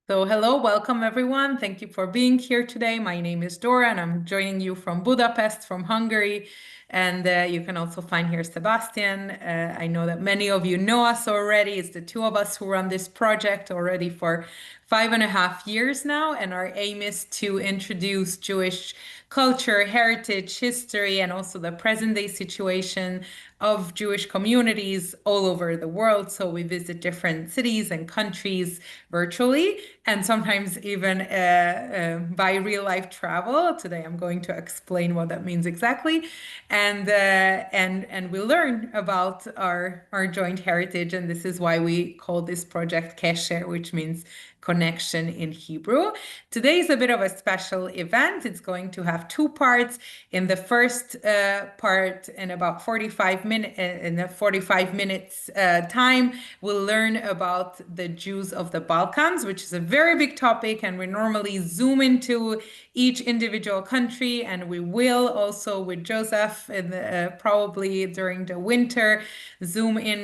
So, hello, welcome everyone. Thank you for being here today. My name is Dora, and I'm joining you from Budapest, from Hungary. And you can also find here Sebastian. I know that many of you know us already. It's the two of us who run this project already for 5.5 years now. And our aim is to introduce Jewish culture, heritage, history, and also the present day situation of Jewish communities all over the world. So we visit different cities and countries virtually, and sometimes even by real life travel. Today, I'm going to explain what that means exactly, and we learn about our joint heritage. And this is why we call this project Kesher, which means connection in Hebrew. Today is a bit of a special event. It's going to have two parts. In the first part, in about 45 minutes, in the 45 minutes time, we'll learn about the Jews of the Balkans, which is a very big topic, and we normally zoom into each individual country. And we will also, with Joseph, probably during the winter, zoom in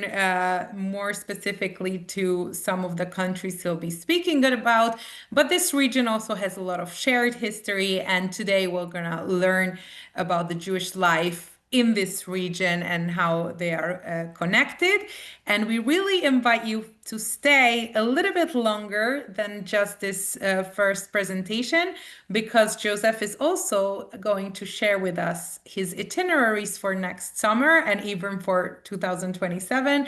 more specifically to some of the countries he'll be speaking about. But this region also has a lot of shared history, and today we're gonna learn about the Jewish life in this region and how they are connected. And we really invite you to stay a little bit longer than just this first presentation, because Joseph is also going to share with us his itineraries for next summer and even for 2027,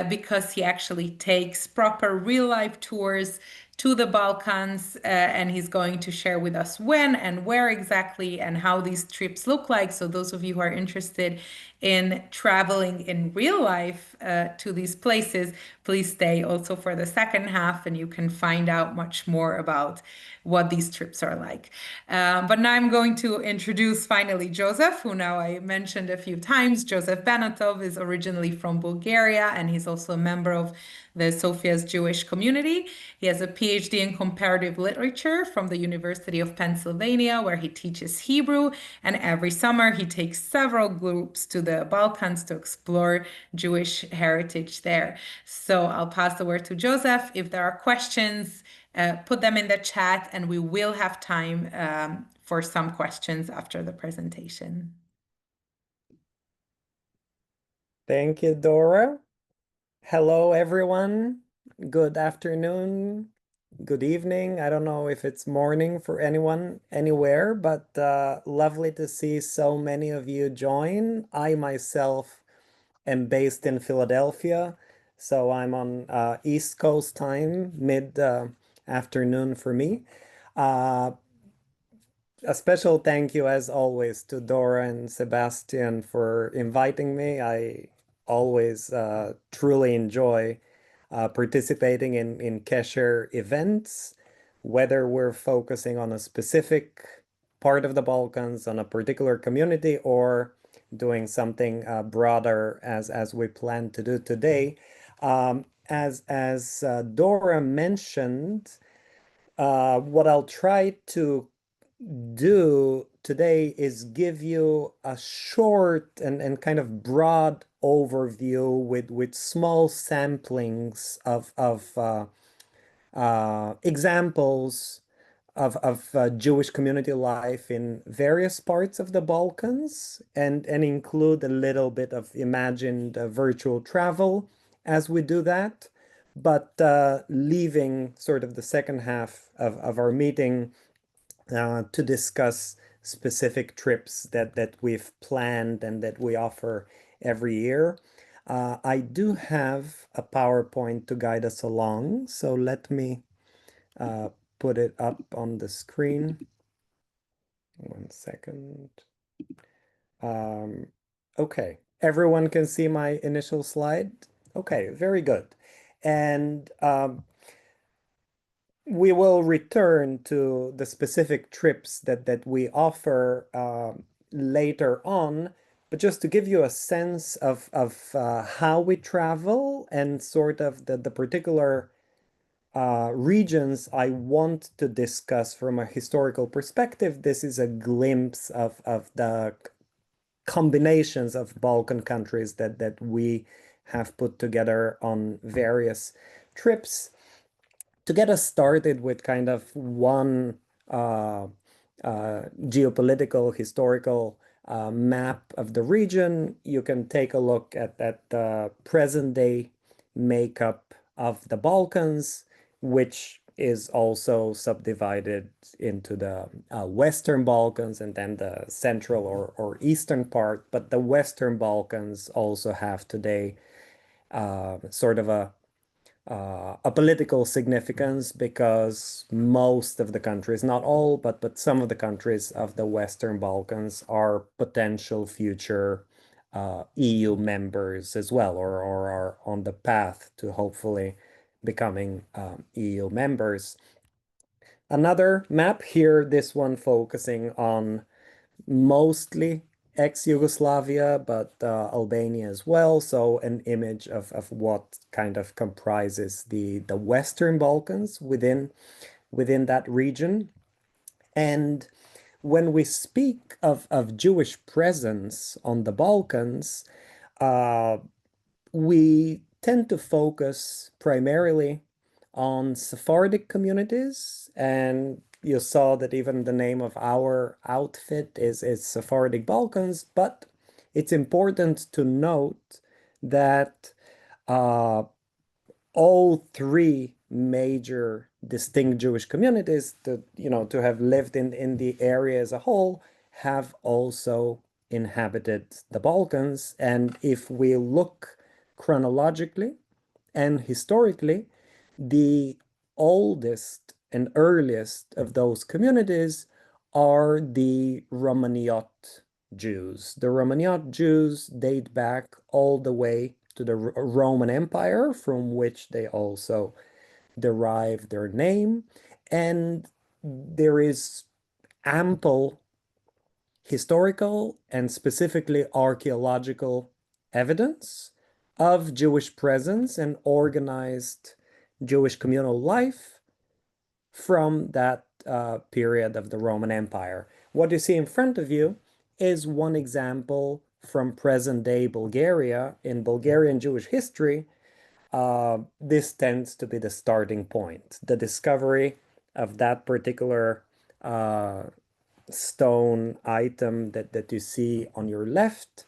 because he actually takes proper real life tours to the Balkans, and he's going to share with us when and where exactly and how these trips look like. So those of you who are interested in traveling in real life to these places, please stay also for the second half, and you can find out much more about what these trips are like. But now I'm going to introduce finally Joseph, who now I mentioned a few times. Joseph Banatov is originally from Bulgaria, and he's also a member of the Sophia's Jewish community. He has a PhD in comparative literature from the University of Pennsylvania, where he teaches Hebrew. And every summer, he takes several groups to the Balkans to explore Jewish heritage there. So I'll pass the word to Joseph. If there are questions, put them in the chat, and we will have time for some questions after the presentation. Thank you, Dora. Hello, everyone. Good afternoon, good evening. I don't know if it's morning for anyone anywhere, but lovely to see so many of you join. I myself am based in Philadelphia, so I'm on East Coast time, mid afternoon for me. Uh, a special thank you, as always, to Dora and Sebastian for inviting me. I always truly enjoy participating in Kesher events, whether we're focusing on a specific part of the Balkans, on a particular community, or doing something broader as we plan to do today. As Dora mentioned, what I'll try to do today is give you a short and kind of broad overview with small samplings of examples of Jewish community life in various parts of the Balkans, and include a little bit of imagined virtual travel as we do that, but leaving sort of the second half of our meeting to discuss specific trips that we've planned and that we offer every year. I do have a PowerPoint to guide us along, so let me uh, put it up on the screen. 1 second. Okay, everyone can see my initial slide? Okay, very good. And we will return to the specific trips that we offer later on, but just to give you a sense of how we travel and sort of the particular regions I want to discuss from a historical perspective, this is a glimpse of the combinations of Balkan countries that we have put together on various trips. to get us started with kind of one uh, geopolitical, historical map of the region, you can take a look at the present day makeup of the Balkans, which is also subdivided into the Western Balkans and then the central or eastern part. But the Western Balkans also have today sort of a political significance because most of the countries, not all, but some of the countries of the Western Balkans are potential future EU members as well, or are on the path to hopefully becoming EU members. Another map here, this one focusing on mostly ex-Yugoslavia, but Albania as well. So an image of what kind of comprises the Western Balkans within that region. And when we speak of Jewish presence on the Balkans, uh, we tend to focus primarily on Sephardic communities, and you saw that even the name of our outfit is Sephardic Balkans, but it's important to note that uh, all three major distinct Jewish communities that, to have lived in the area as a whole have also inhabited the Balkans. And if we look chronologically and historically, the oldest and earliest of those communities are the Romaniot Jews. The Romaniot Jews date back all the way to the Roman Empire, from which they also derive their name. And there is ample historical and specifically archaeological evidence of Jewish presence and organized Jewish communal life from that period of the Roman Empire. What you see in front of you is one example from present-day Bulgaria. In Bulgarian Jewish history, this tends to be the starting point. The discovery of that particular stone item that you see on your left,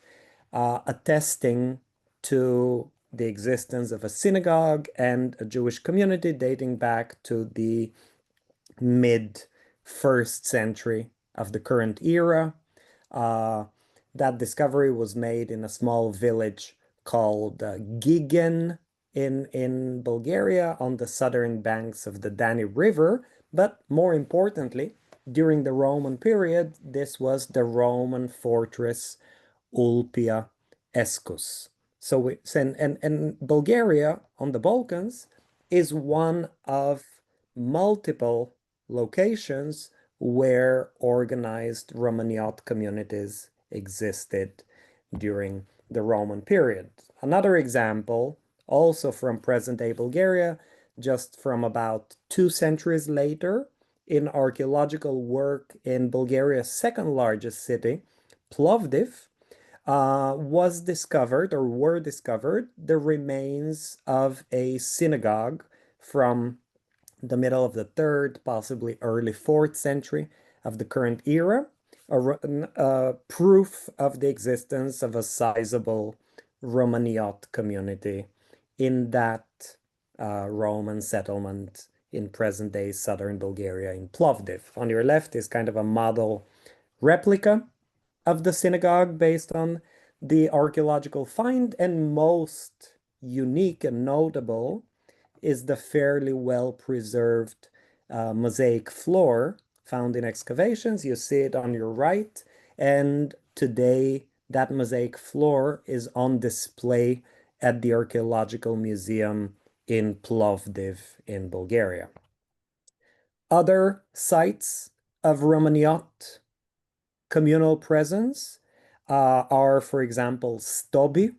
attesting to the existence of a synagogue and a Jewish community dating back to the mid first century of the current era. Uh, that discovery was made in a small village called Gigen in Bulgaria on the southern banks of the Danube River. But more importantly, during the Roman period, this was the Roman fortress Ulpia Escus. So and Bulgaria on the Balkans is one of multiple locations where organized Romaniot communities existed during the Roman period. Another example, also from present-day Bulgaria, just from about 2 centuries later, in archaeological work in Bulgaria's second largest city, Plovdiv, was discovered or were discovered the remains of a synagogue from the middle of the third, possibly early fourth century of the current era, proof of the existence of a sizable Romaniot community in that Roman settlement in present-day southern Bulgaria in Plovdiv. On your left is kind of a model replica of the synagogue based on the archaeological find, and most unique and notable is the fairly well preserved mosaic floor found in excavations. You see it on your right, and today that mosaic floor is on display at the Archaeological Museum in Plovdiv in Bulgaria. Other sites of Romaniot communal presence are, for example, Stobi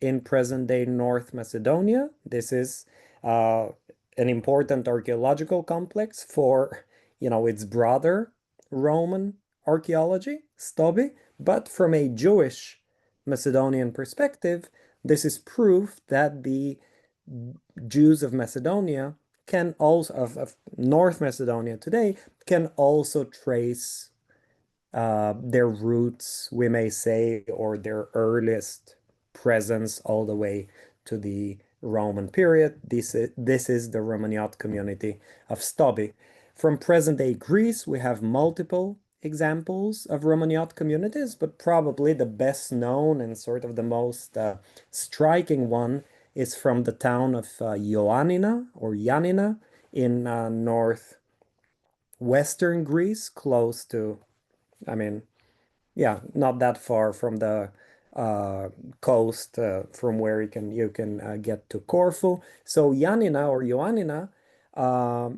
in present-day North Macedonia. This is uh, an important archaeological complex for, its broader Roman archaeology, Stobi. But from a Jewish Macedonian perspective, this is proof that the Jews of Macedonia can also of North Macedonia today can also trace their roots, we may say, or their earliest presence all the way to the Roman period. This is the Romaniot community of Stobi. From present-day Greece, we have multiple examples of Romaniot communities, but probably the best known and sort of the most striking one is from the town of Ioannina or Yanina in northwestern Greece, close to, I mean, yeah, not that far from the uh, coast from where you can get to Corfu. So Yanina or Ioannina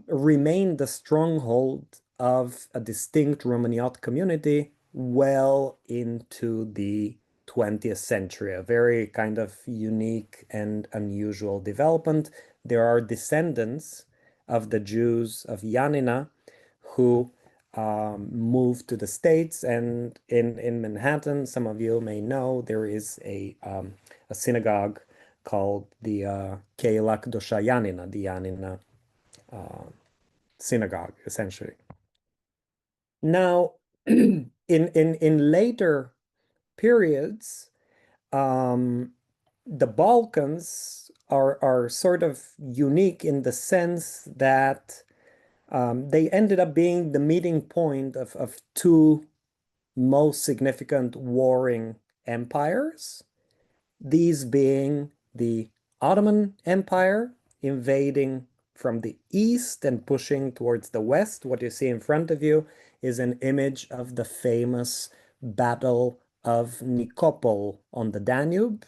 remained the stronghold of a distinct Romaniot community well into the 20th century, a very kind of unique and unusual development. There are descendants of the Jews of Yanina who moved to the States, and in Manhattan, some of you may know, there is a synagogue called the Keilah Kedosha Yanina, the Yanina synagogue, essentially. Now, in later periods, um, the Balkans are sort of unique in the sense that they ended up being the meeting point of two most significant warring empires, these being the Ottoman Empire invading from the east and pushing towards the west. What you see in front of you is an image of the famous Battle of Nikopol on the Danube,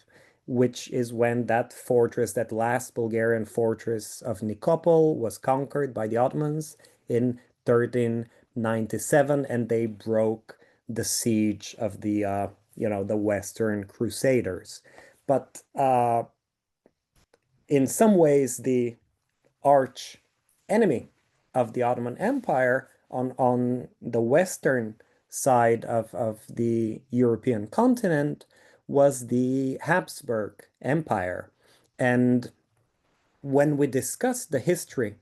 which is when that fortress, that last Bulgarian fortress of Nikopol, was conquered by the Ottomans in 1397, and they broke the siege of the Western Crusaders. But in some ways, the arch enemy of the Ottoman Empire on the western side of the European continent was the Habsburg Empire. And when we discuss the history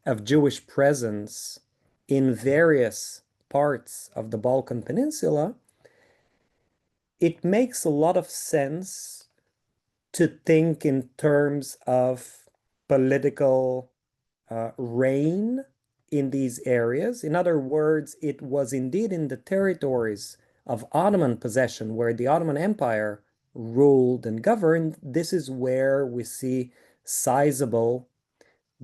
of Jewish presence in various parts of the Balkan Peninsula, it makes a lot of sense to think in terms of political reign in these areas. In other words, it was indeed in the territories of Ottoman possession where the Ottoman Empire ruled and governed. This is where we see sizable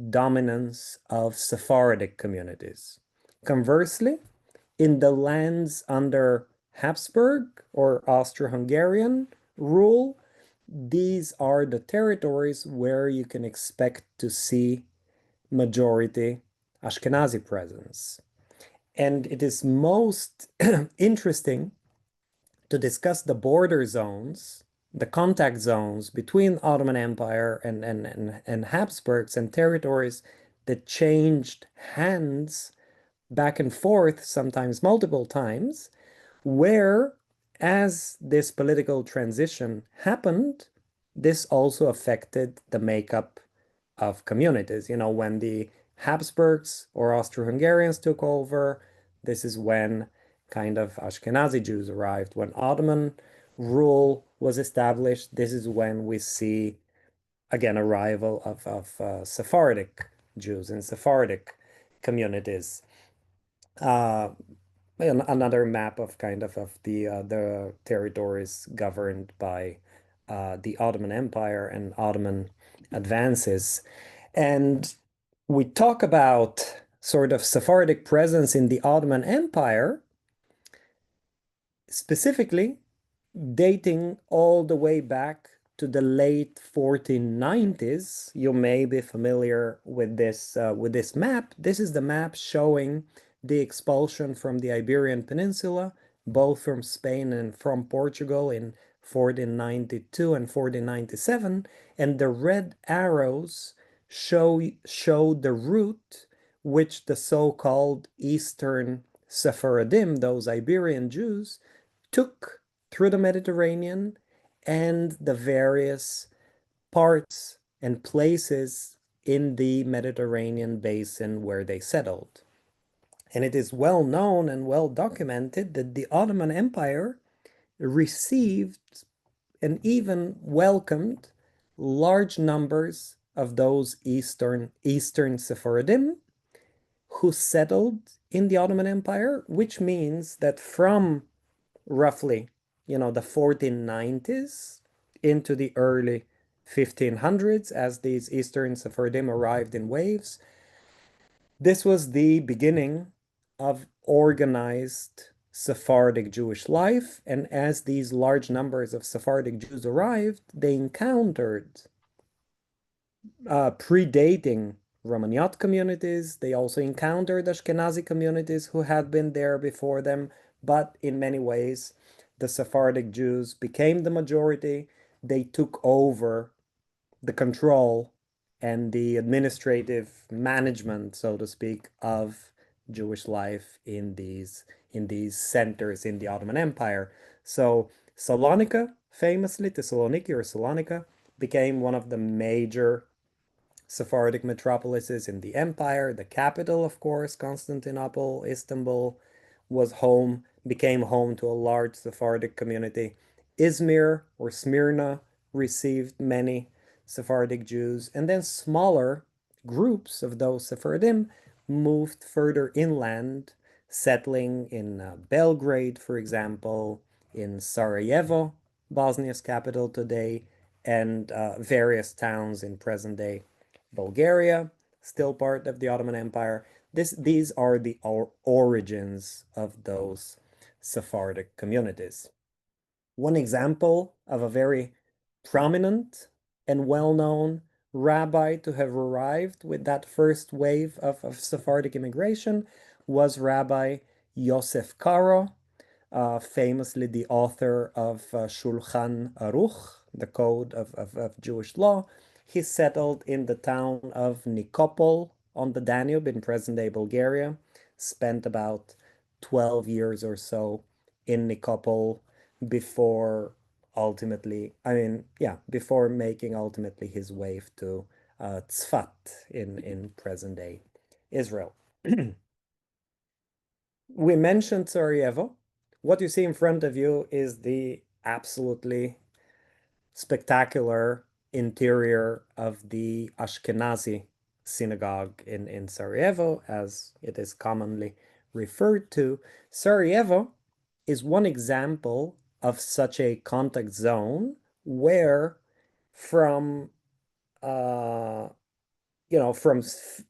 dominance of Sephardic communities. Conversely, in the lands under Habsburg or Austro-Hungarian rule, these are the territories where you can expect to see majority Ashkenazi presence. And it is most interesting to discuss the border zones, the contact zones between Ottoman Empire and Habsburgs and territories that changed hands back and forth, sometimes multiple times, where as this political transition happened, this also affected the makeup of communities. When the Habsburgs or Austro-Hungarians took over, this is when kind of Ashkenazi Jews arrived. When Ottoman rule was established, this is when we see again arrival of Sephardic Jews in Sephardic communities. Uh, Another map of kind of the territories governed by the Ottoman Empire and Ottoman advances. And we talk about sort of Sephardic presence in the Ottoman Empire, specifically dating all the way back to the late 1490s. You may be familiar with this map. This is the map showing the expulsion from the Iberian Peninsula, both from Spain and from Portugal in 1492 and 1497. And the red arrows show the route which the so-called Eastern Sephardim, those Iberian Jews, took through the Mediterranean and the various parts and places in the Mediterranean basin where they settled. And it is well known and well documented that the Ottoman Empire received and even welcomed large numbers of those Eastern Sephardim who settled in the Ottoman Empire, which means that from roughly, the 1490s into the early 1500s, as these Eastern Sephardim arrived in waves, this was the beginning of organized Sephardic Jewish life. And as these large numbers of Sephardic Jews arrived, they encountered predating Romaniyot communities. They also encountered Ashkenazi communities who had been there before them, but in many ways, the Sephardic Jews became the majority. They took over the control and the administrative management, so to speak, of Jewish life in these centers in the Ottoman Empire. So Salonika, famously, Thessaloniki or Salonika, became one of the major Sephardic metropolises in the empire. The capital, of course, Constantinople, Istanbul, became home to a large Sephardic community. Izmir or Smyrna received many Sephardic Jews, and then smaller groups of those Sephardim moved further inland, settling in Belgrade, for example, in Sarajevo, Bosnia's capital today, and various towns in present-day Bulgaria, still part of the Ottoman Empire. These are the origins of those Sephardic communities. One example of a very prominent and well-known rabbi to have arrived with that first wave of Sephardic immigration was Rabbi Yosef Karo, famously the author of Shulchan Aruch, the Code of Jewish Law. He settled in the town of Nikopol on the Danube in present-day Bulgaria, spent about 12 years or so in Nikopol before before making ultimately his way to Tzfat in present-day Israel. We mentioned Sarajevo. What you see in front of you is the absolutely spectacular interior of the Ashkenazi synagogue in Sarajevo, as it is commonly referred to. Sarajevo is one example of such a contact zone where from from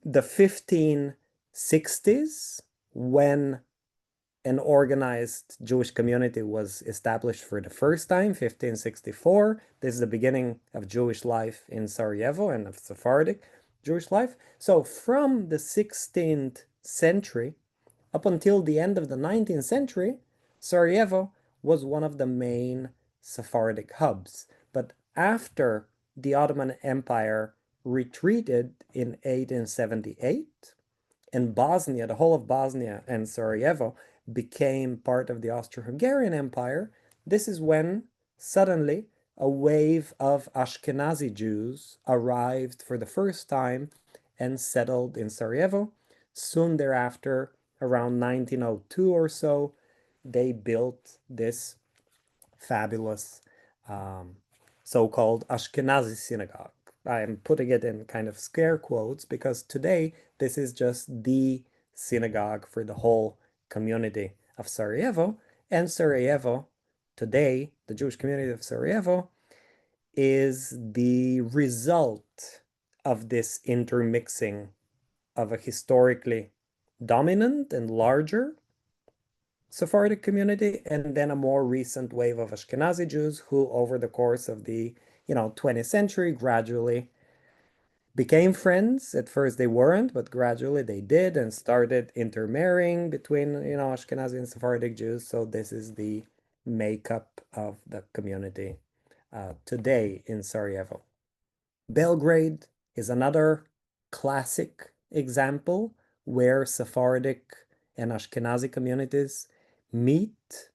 the 1560s, when an organized Jewish community was established for the first time, 1564. This is the beginning of Jewish life in Sarajevo and of Sephardic Jewish life. So from the 16th century up until the end of the 19th century, Sarajevo was one of the main Sephardic hubs. But after the Ottoman Empire retreated in 1878, and Bosnia, the whole of Bosnia and Sarajevo, became part of the Austro-Hungarian Empire, this is when suddenly a wave of Ashkenazi Jews arrived for the first time and settled in Sarajevo. Soon thereafter, around 1902 or so, they built this fabulous so-called Ashkenazi synagogue. I am putting it in kind of scare quotes because today this is just the synagogue for the whole community of Sarajevo. And Sarajevo, today, the Jewish community of Sarajevo, is the result of this intermixing of a historically dominant and larger Sephardic community, and then a more recent wave of Ashkenazi Jews who, over the course of the 20th century, gradually became friends. At first they weren't, but gradually they did and started intermarrying between, Ashkenazi and Sephardic Jews. So this is the makeup of the community today in Sarajevo. Belgrade is another classic example where Sephardic and Ashkenazi communities meet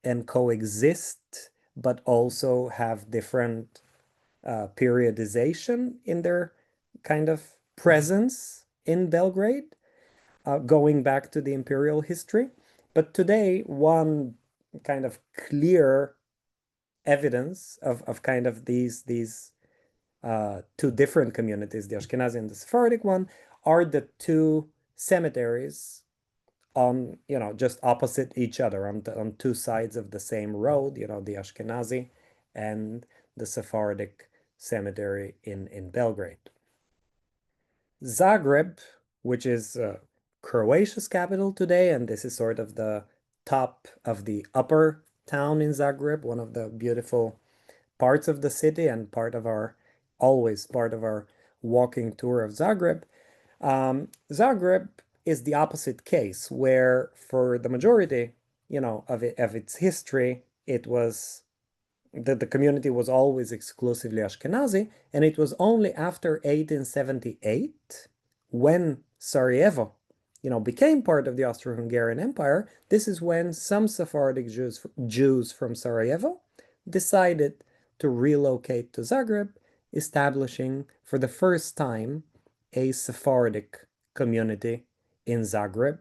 and coexist, but also have different periodization in their kind of presence in Belgrade, going back to the imperial history. But today, one kind of clear evidence of kind of these two different communities, the Ashkenazi and the Sephardic one, are the two cemeteries on, just opposite each other on two sides of the same road, the Ashkenazi and the Sephardic cemetery in Belgrade. Zagreb, which is Croatia's capital today, and this is sort of the top of the upper town in Zagreb, one of the beautiful parts of the city and always part of our walking tour of Zagreb. Zagreb is the opposite case, where for the majority, of its history, it was that the community was always exclusively Ashkenazi, and it was only after 1878, when Sarajevo, became part of the Austro-Hungarian Empire. This is when some Sephardic Jews from Sarajevo decided to relocate to Zagreb, establishing for the first time a Sephardic community in Zagreb,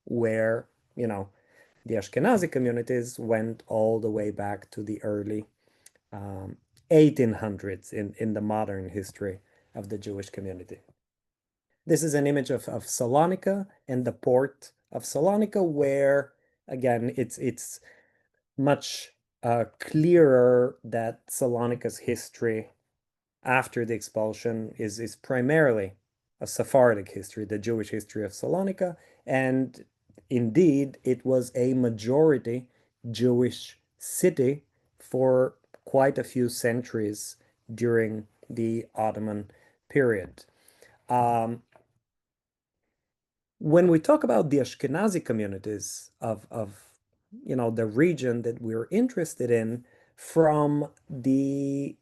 where, the Ashkenazi communities went all the way back to the early 1800s in the modern history of the Jewish community. This is an image of Salonika and the port of Salonika, where, again, it's much clearer that Salonika's history after the expulsion is primarily a Sephardic history, the Jewish history of Salonika, and indeed it was a majority Jewish city for quite a few centuries during the Ottoman period. When we talk about the Ashkenazi communities of the region that we're interested in, from the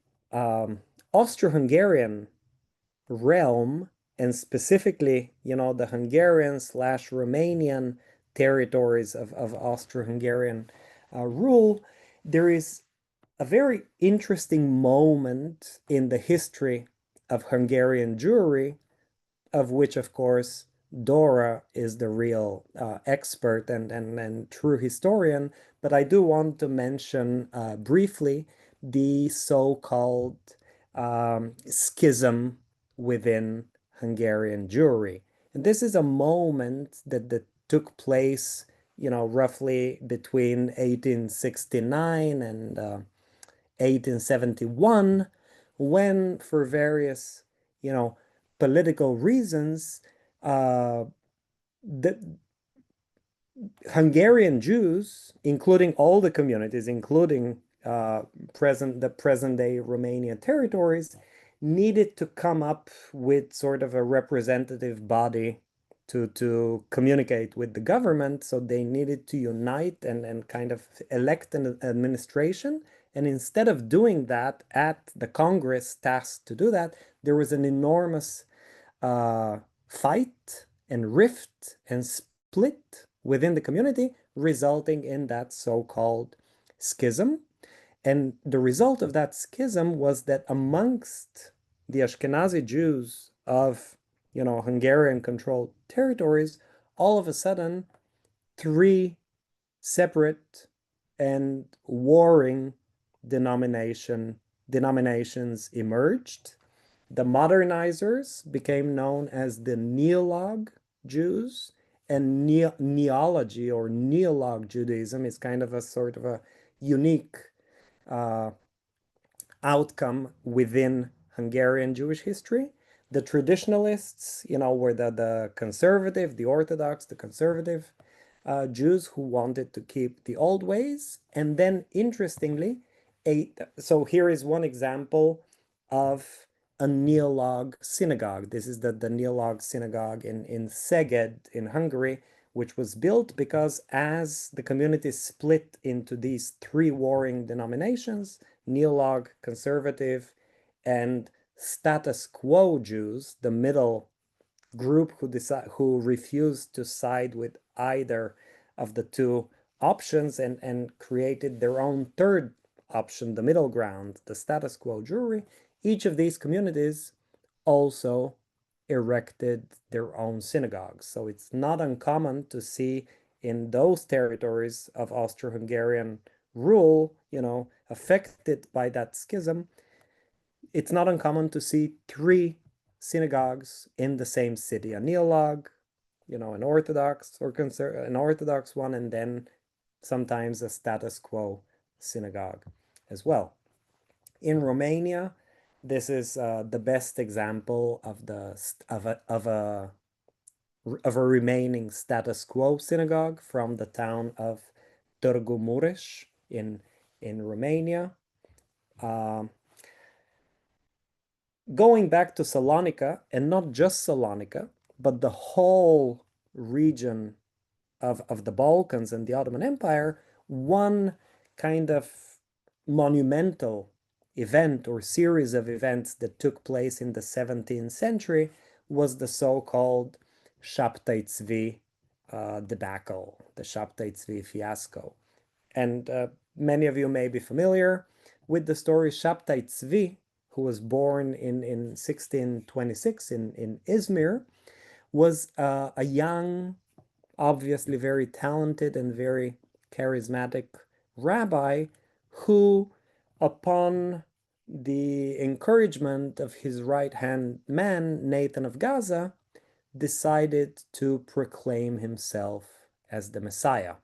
Austro-Hungarian realm, and specifically, the Hungarian/Romanian territories of Austro-Hungarian rule, there is a very interesting moment in the history of Hungarian Jewry, of which, of course, Dora is the real expert and true historian. But I do want to mention briefly the so-called schism within Hungarian Jewry. And this is a moment that took place, roughly between 1869 and 1871, when, for various, political reasons, the Hungarian Jews, including all the communities, including the present-day Romanian territories, needed to come up with sort of a representative body to communicate with the government. So they needed to unite and kind of elect an administration. And instead of doing that at the Congress tasked to do that, there was an enormous fight and rift and split within the community, resulting in that so-called schism. And the result of that schism was that amongst the Ashkenazi Jews of, Hungarian-controlled territories, all of a sudden, three separate and warring denominations emerged. The modernizers became known as the Neolog Jews, and Neology or Neolog Judaism is kind of a sort of a unique outcome within Hungarian Jewish history. The traditionalists, were the conservative, the Orthodox, the conservative Jews who wanted to keep the old ways. And then, interestingly, so here is one example of a Neolog synagogue. This is the Neolog synagogue in Szeged in Hungary, which was built because as the community split into these three warring denominations, Neolog, conservative, and status quo Jews, the middle group who refused to side with either of the two options and created their own third option, the middle ground, the status quo Jewry. Each of these communities also erected their own synagogues. So it's not uncommon to see in those territories of Austro-Hungarian rule, affected by that schism, it's not uncommon to see three synagogues in the same city, a neolog, an Orthodox or an Orthodox one, and then sometimes a status quo synagogue as well. In Romania, this is the best example of a remaining status quo synagogue from the town of Târgu Mureș in Romania. Going back to Salonika, and not just Salonika, but the whole region of the Balkans and the Ottoman Empire, one kind of monumental event or series of events that took place in the 17th century was the so-called Șapte Țvi debacle, the Șapte Țvi fiasco. And many of you may be familiar with the story. Șapte Țvi, who was born in 1626 in Izmir, was a young, obviously very talented and very charismatic rabbi who, upon the encouragement of his right-hand man, Nathan of Gaza, decided to proclaim himself as the Messiah.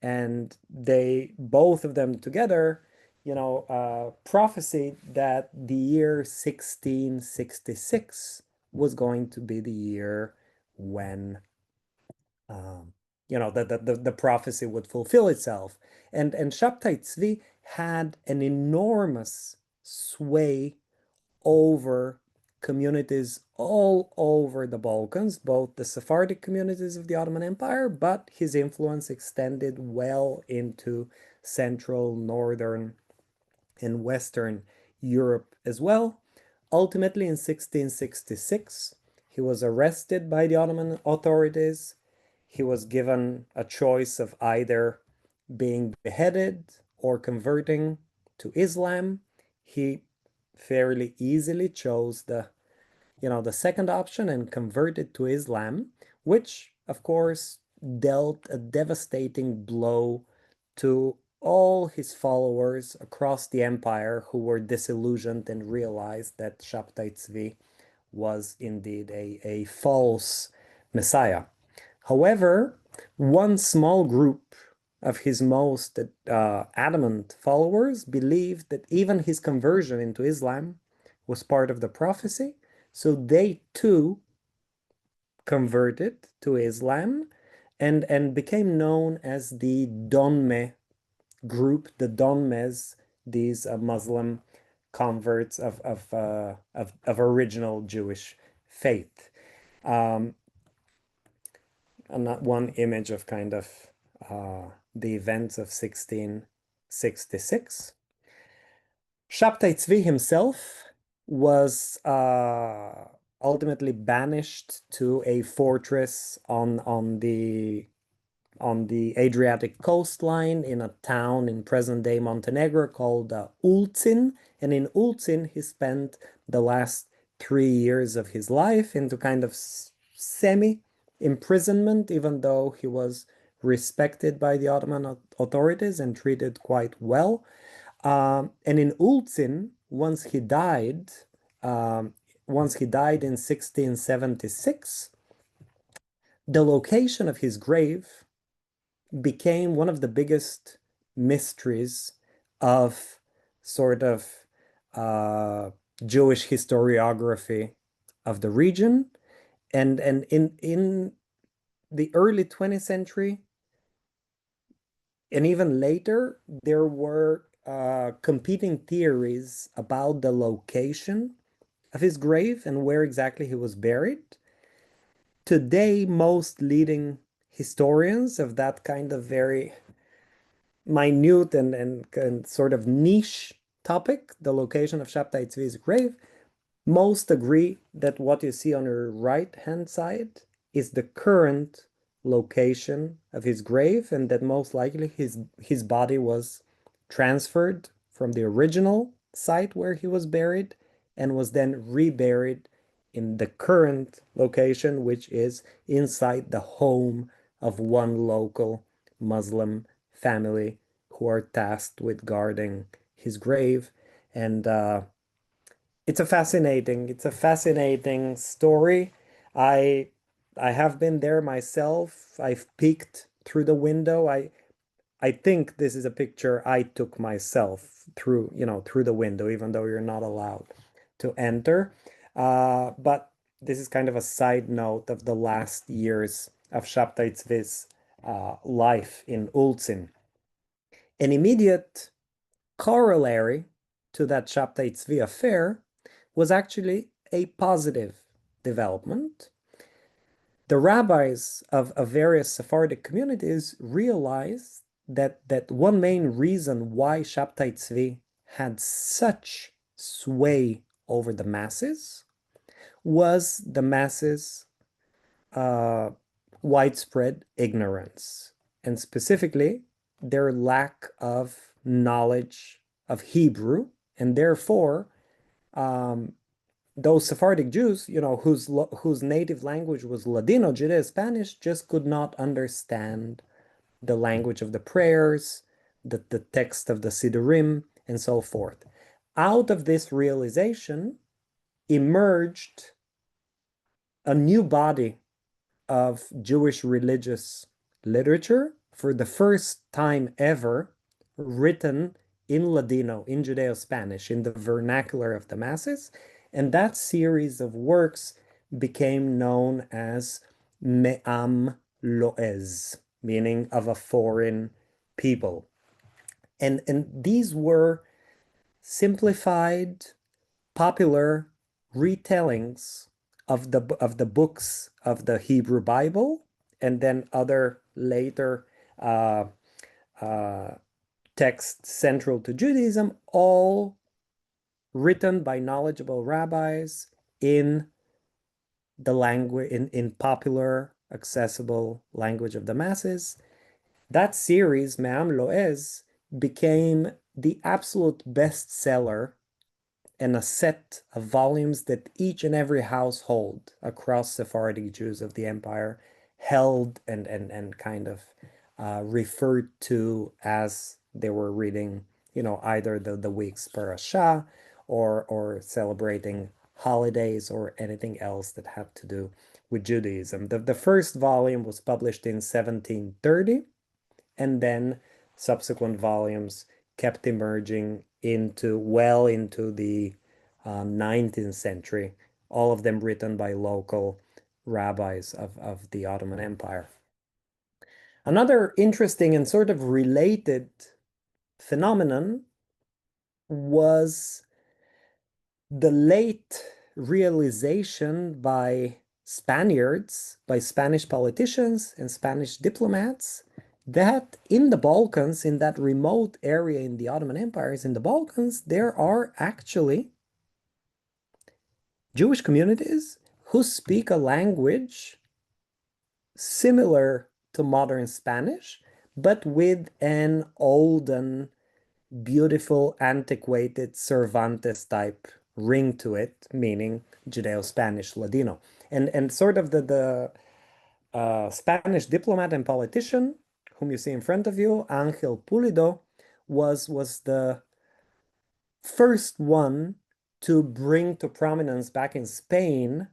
And they, both of them together, prophesied that the year 1666 was going to be the year when the prophecy would fulfill itself. And Shabtai Tzvi had an enormous sway over communities all over the Balkans, both the Sephardic communities of the Ottoman Empire, but his influence extended well into Central, Northern, and Western Europe as well. Ultimately, in 1666, he was arrested by the Ottoman authorities. He was given a choice of either being beheaded or converting to Islam. He fairly easily chose the second option and converted to Islam, which of course dealt a devastating blow to all his followers across the empire who were disillusioned and realized that Shabtai Tzvi was indeed a false messiah. However, one small group of his most adamant followers believed that even his conversion into Islam was part of the prophecy, so they too converted to Islam and became known as the Donme group, the Donmes, these Muslim converts of original Jewish faith. And that one image of kind of the events of 1666. Shabtai Tzvi himself was ultimately banished to a fortress on the Adriatic coastline in a town in present-day Montenegro called Ulcin. And in Ulcin, he spent the last 3 years of his life into kind of semi-imprisonment, even though he was respected by the Ottoman authorities and treated quite well. And in Ulcin, once he died in 1676, the location of his grave became one of the biggest mysteries of sort of Jewish historiography of the region. And in the early 20th century, and even later, there were competing theories about the location of his grave and where exactly he was buried. Today, most leading historians of that kind of very minute and sort of niche topic, the location of Shabtai Tzvi's grave, most agree that what you see on your right-hand side is the current location of his grave, and that most likely his body was transferred from the original site where he was buried and was then reburied in the current location, which is inside the home of one local Muslim family who are tasked with guarding his grave. And it's a fascinating story. I I have been there myself. I've peeked through the window. I think this is a picture I took myself through the window, even though you're not allowed to enter. But this is kind of a side note of the last years of Shabtai Tzvi's life in Ulzin. An immediate corollary to that Shabtai Tzvi affair was actually a positive development. The rabbis of various Sephardic communities realized that one main reason why Shabtai Tzvi had such sway over the masses was the masses' uh, widespread ignorance, and specifically their lack of knowledge of Hebrew, and therefore um, those Sephardic Jews, whose native language was Ladino, Judeo-Spanish, just could not understand the language of the prayers, the text of the Siddurim, and so forth. Out of this realization emerged a new body of Jewish religious literature for the first time ever written in Ladino, in Judeo-Spanish, in the vernacular of the masses. And that series of works became known as Me'am Loez, meaning of a foreign people. And these were simplified, popular retellings of the books of the Hebrew Bible, and then other later uh, uh, texts central to Judaism, all written by knowledgeable rabbis in the language in popular, accessible language of the masses. That series, Me'am Loez, became the absolute bestseller and a set of volumes that each and every household across Sephardic Jews of the empire held and kind of referred to as they were reading, either the week's parashah or celebrating holidays or anything else that had to do with Judaism. The first volume was published in 1730, and then subsequent volumes kept emerging into the 19th century, all of them written by local rabbis of the Ottoman Empire. Another interesting and sort of related phenomenon was the late realization by Spaniards, by Spanish politicians and Spanish diplomats, that in the Balkans, in that remote area in the Ottoman empires in the Balkans, there are actually Jewish communities who speak a language similar to modern Spanish, but with an olden, beautiful, antiquated Cervantes type ring to it, meaning Judeo-Spanish Ladino. And sort of the Spanish diplomat and politician whom you see in front of you, Ángel Pulido, was the first one to bring to prominence back in Spain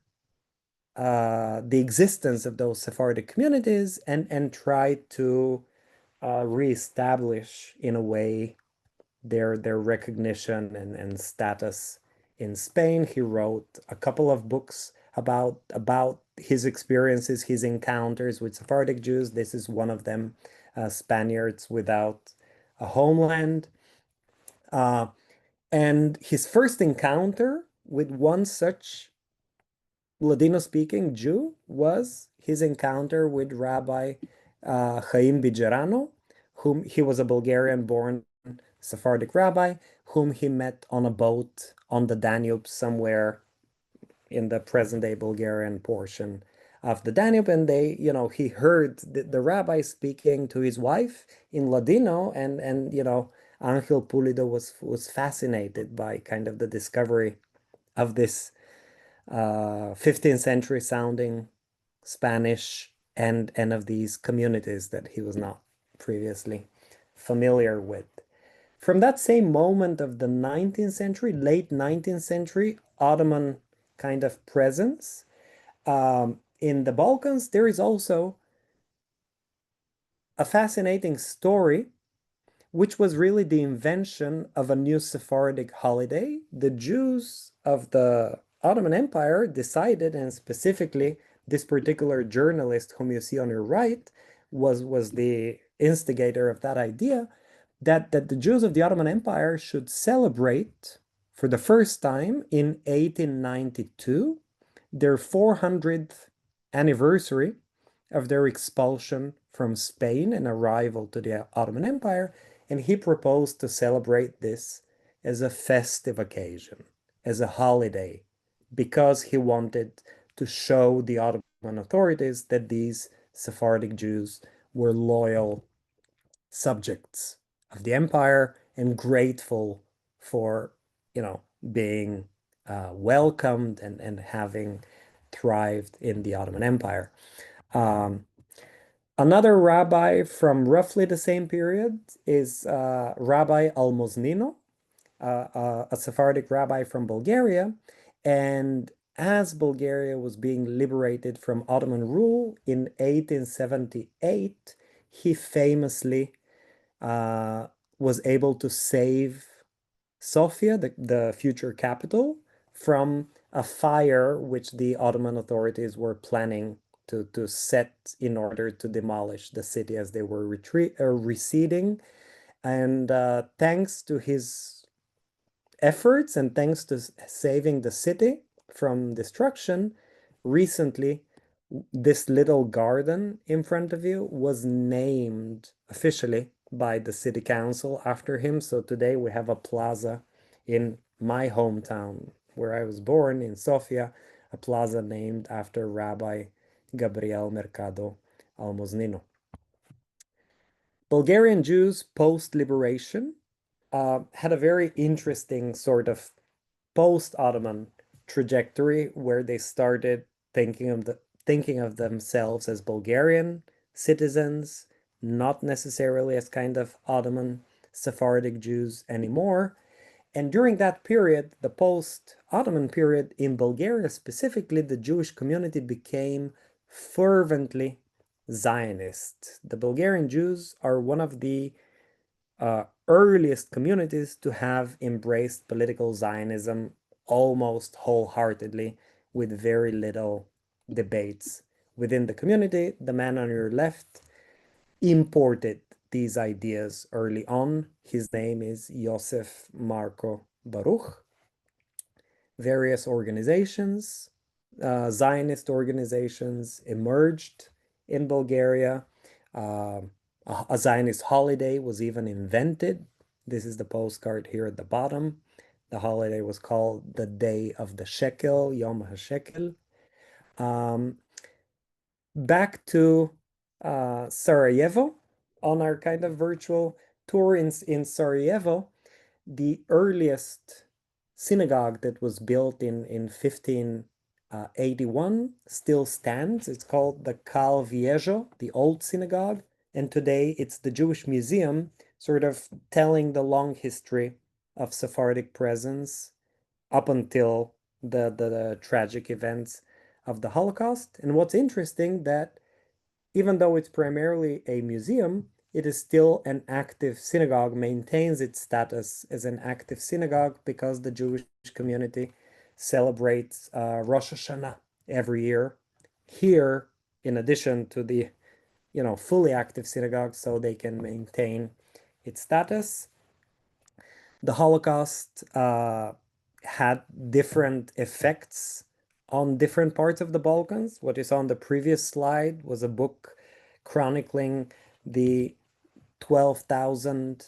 the existence of those Sephardic communities and try to reestablish in a way their recognition and status in Spain. He wrote a couple of books about his experiences, his encounters with Sephardic Jews. This is one of them, Spaniards Without a Homeland. Uh, and his first encounter with one such Ladino-speaking Jew was his encounter with Rabbi Chaim Bigerano, whom he was a Bulgarian-born Sephardic rabbi, whom he met on a boat on the Danube somewhere in the present-day Bulgarian portion of the Danube. And he heard the rabbi speaking to his wife in Ladino, and Angel Pulido was fascinated by kind of the discovery of this 15th century sounding Spanish and of these communities that he was not previously familiar with. From that same moment of the 19th century, late 19th century, Ottoman kind of presence in the Balkans, there is also a fascinating story, which was really the invention of a new Sephardic holiday. The Jews of the Ottoman Empire decided, and specifically this particular journalist whom you see on your right was the instigator of that idea, that the Jews of the Ottoman Empire should celebrate for the first time in 1892 their 400th anniversary of their expulsion from Spain and arrival to the Ottoman Empire, and he proposed to celebrate this as a festive occasion, as a holiday, because he wanted to show the Ottoman authorities that these Sephardic Jews were loyal subjects of the empire and grateful for, being welcomed and having thrived in the Ottoman Empire. Um, Another rabbi from roughly the same period is Rabbi Almoznino, a Sephardic rabbi from Bulgaria. And as Bulgaria was being liberated from Ottoman rule in 1878, he famously uh, was able to save Sofia, the future capital, from a fire which the Ottoman authorities were planning to set in order to demolish the city as they were receding. And thanks to his efforts and thanks to saving the city from destruction, recently this little garden in front of you was named officially by the city council after him. So today we have a plaza in my hometown where I was born in Sofia, a plaza named after Rabbi Gabriel Mercado Almoznino. Bulgarian Jews post-liberation had a very interesting sort of post-Ottoman trajectory where they started thinking of themselves as Bulgarian citizens, not necessarily as kind of Ottoman Sephardic Jews anymore. And during that period, the post-Ottoman period in Bulgaria specifically, the Jewish community became fervently Zionist. The Bulgarian Jews are one of the earliest communities to have embraced political Zionism almost wholeheartedly with very little debates within the community. The man on your left imported these ideas early on. His name is Yosef Marco Baruch. Various organizations, Zionist organizations, emerged in Bulgaria. Uh, a Zionist holiday was even invented. This is the postcard here at the bottom. The holiday was called the Day of the Shekel, Yom HaShekel. Um, Back to Sarajevo on our kind of virtual tour in Sarajevo. The earliest synagogue that was built in 1581 still stands. It's called the Cal Viejo, the Old Synagogue. And today it's the Jewish Museum, sort of telling the long history of Sephardic presence up until the tragic events of the Holocaust. And what's interesting that even though it's primarily a museum, it is still an active synagogue, maintains its status as an active synagogue because the Jewish community celebrates Rosh Hashanah every year here, in addition to the, fully active synagogue, so they can maintain its status. The Holocaust had different effects on different parts of the Balkans. What you saw on the previous slide was a book chronicling the 12,000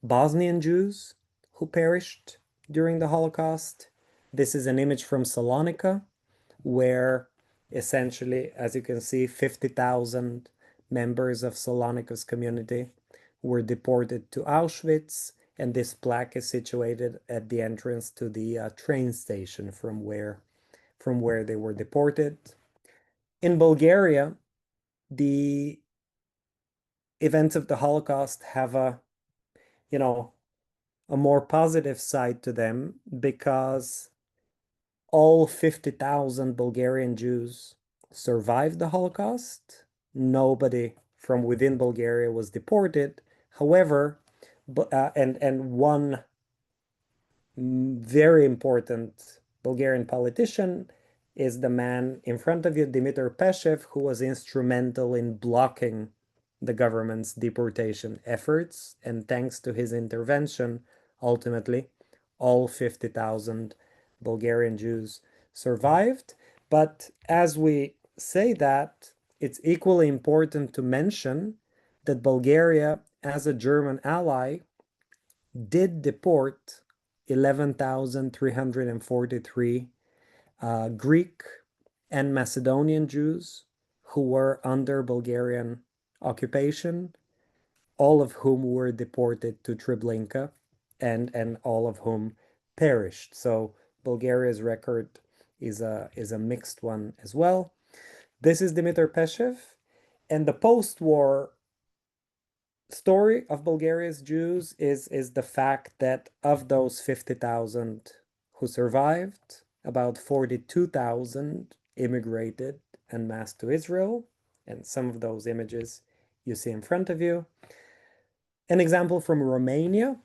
Bosnian Jews who perished during the Holocaust. This is an image from Salonika, where essentially, as you can see, 50,000 members of Salonika's community were deported to Auschwitz, and this plaque is situated at the entrance to the train station from where from where they were deported. In Bulgaria, the events of the Holocaust have you know, a more positive side to them because all 50,000 Bulgarian Jews survived the Holocaust. Nobody from within Bulgaria was deported. However, and one very important Bulgarian politician is the man in front of you, Dimitar Peshev, who was instrumental in blocking the government's deportation efforts. And thanks to his intervention, ultimately, all 50,000 Bulgarian Jews survived. But as we say that, it's equally important to mention that Bulgaria, as a German ally, did deport 11,343 Greek and Macedonian Jews who were under Bulgarian occupation, all of whom were deported to Treblinka and all of whom perished. So Bulgaria's record is a mixed one as well. This is Dimitar Peshev, and the post-war story of Bulgaria's Jews is the fact that of those 50,000 who survived, about 42,000 immigrated en masse to Israel, and some of those images you see in front of you. An example from Romania,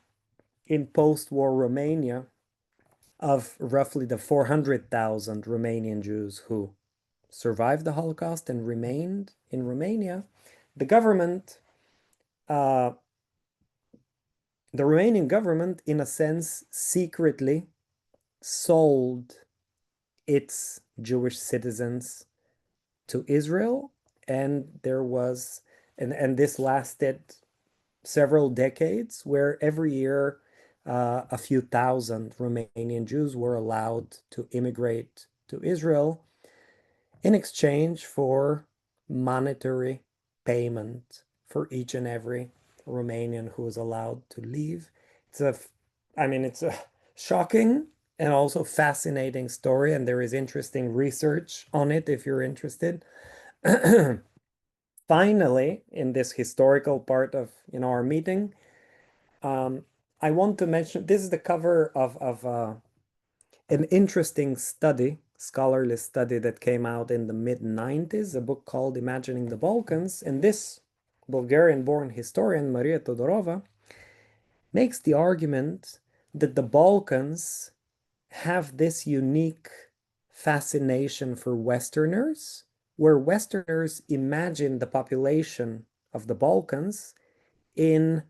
in post-war Romania, of roughly the 400,000 Romanian Jews who survived the Holocaust and remained in Romania, the government uh, the Romanian government, in a sense, secretly sold its Jewish citizens to Israel, and this lasted several decades, where every year a few thousand Romanian Jews were allowed to immigrate to Israel in exchange for monetary payment for each and every Romanian who was allowed to leave. It's a shocking and also fascinating story, and there is interesting research on it if you're interested. Finally, in this historical part of our meeting, I want to mention this is the cover of an interesting study, scholarly study that came out in the mid-90s, a book called Imagining the Balkans. And this Bulgarian-born historian, Maria Todorova, makes the argument that the Balkans have this unique fascination for Westerners, where Westerners imagine the population of the Balkans in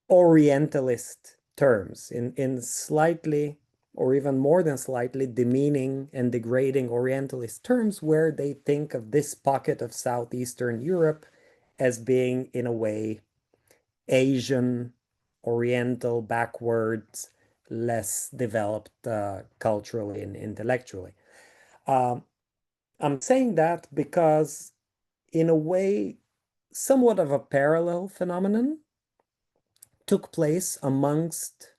Orientalist terms, in slightly or even more than slightly demeaning and degrading Orientalist terms, where they think of this pocket of Southeastern Europe as being, in a way, Asian, Oriental, backwards, less developed culturally and intellectually. Um, I'm saying that because, in a way, somewhat of a parallel phenomenon took place amongst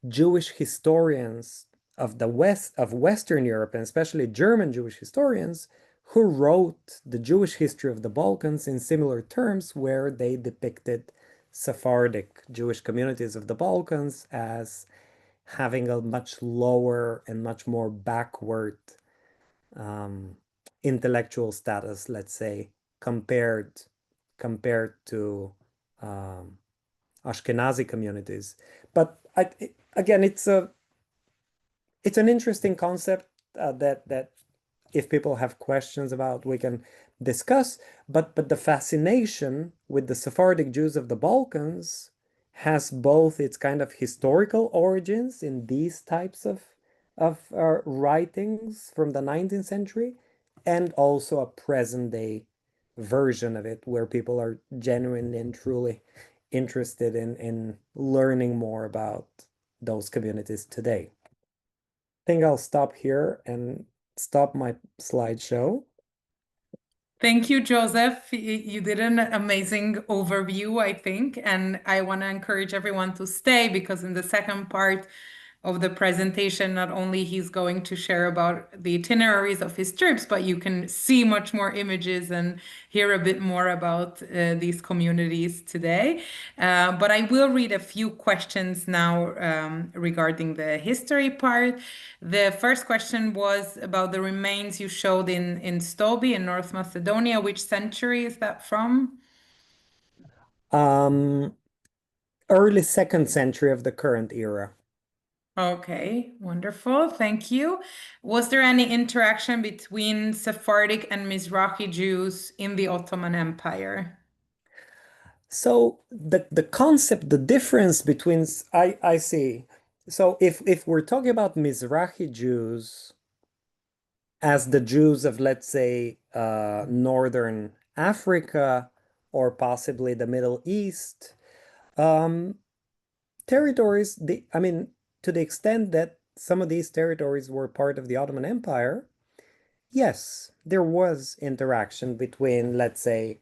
Jewish historians of the West, of Western Europe, and especially German Jewish historians, who wrote the Jewish history of the Balkans in similar terms, where they depicted Sephardic Jewish communities of the Balkans as having a much lower and much more backward um, intellectual status, let's say, compared to um, Ashkenazi communities. But again, it's an interesting concept that if people have questions about, we can discuss. But the fascination with the Sephardic Jews of the Balkans has both its kind of historical origins in these types of writings from the 19th century, and also a present day version of it where people are genuinely and truly interested in learning more about those communities today. I think I'll stop here and stop my slideshow. Thank you, Joseph. You did an amazing overview, I think, and I want to encourage everyone to stay because in the second part, of the presentation, not only he's going to share about the itineraries of his trips, but you can see much more images and hear a bit more about these communities today. But I will read a few questions now regarding the history part. The first question was about the remains you showed in Stobi in North Macedonia. Which century is that from? Um, Early second century of the current era. Okay, wonderful. Thank you. Was there any interaction between Sephardic and Mizrahi Jews in the Ottoman Empire? So the concept, the difference between I see. So if we're talking about Mizrahi Jews as the Jews of, let's say, Northern Africa or possibly the Middle East, um, territories, I mean, to the extent that some of these territories were part of the Ottoman Empire, yes, there was interaction between, let's say,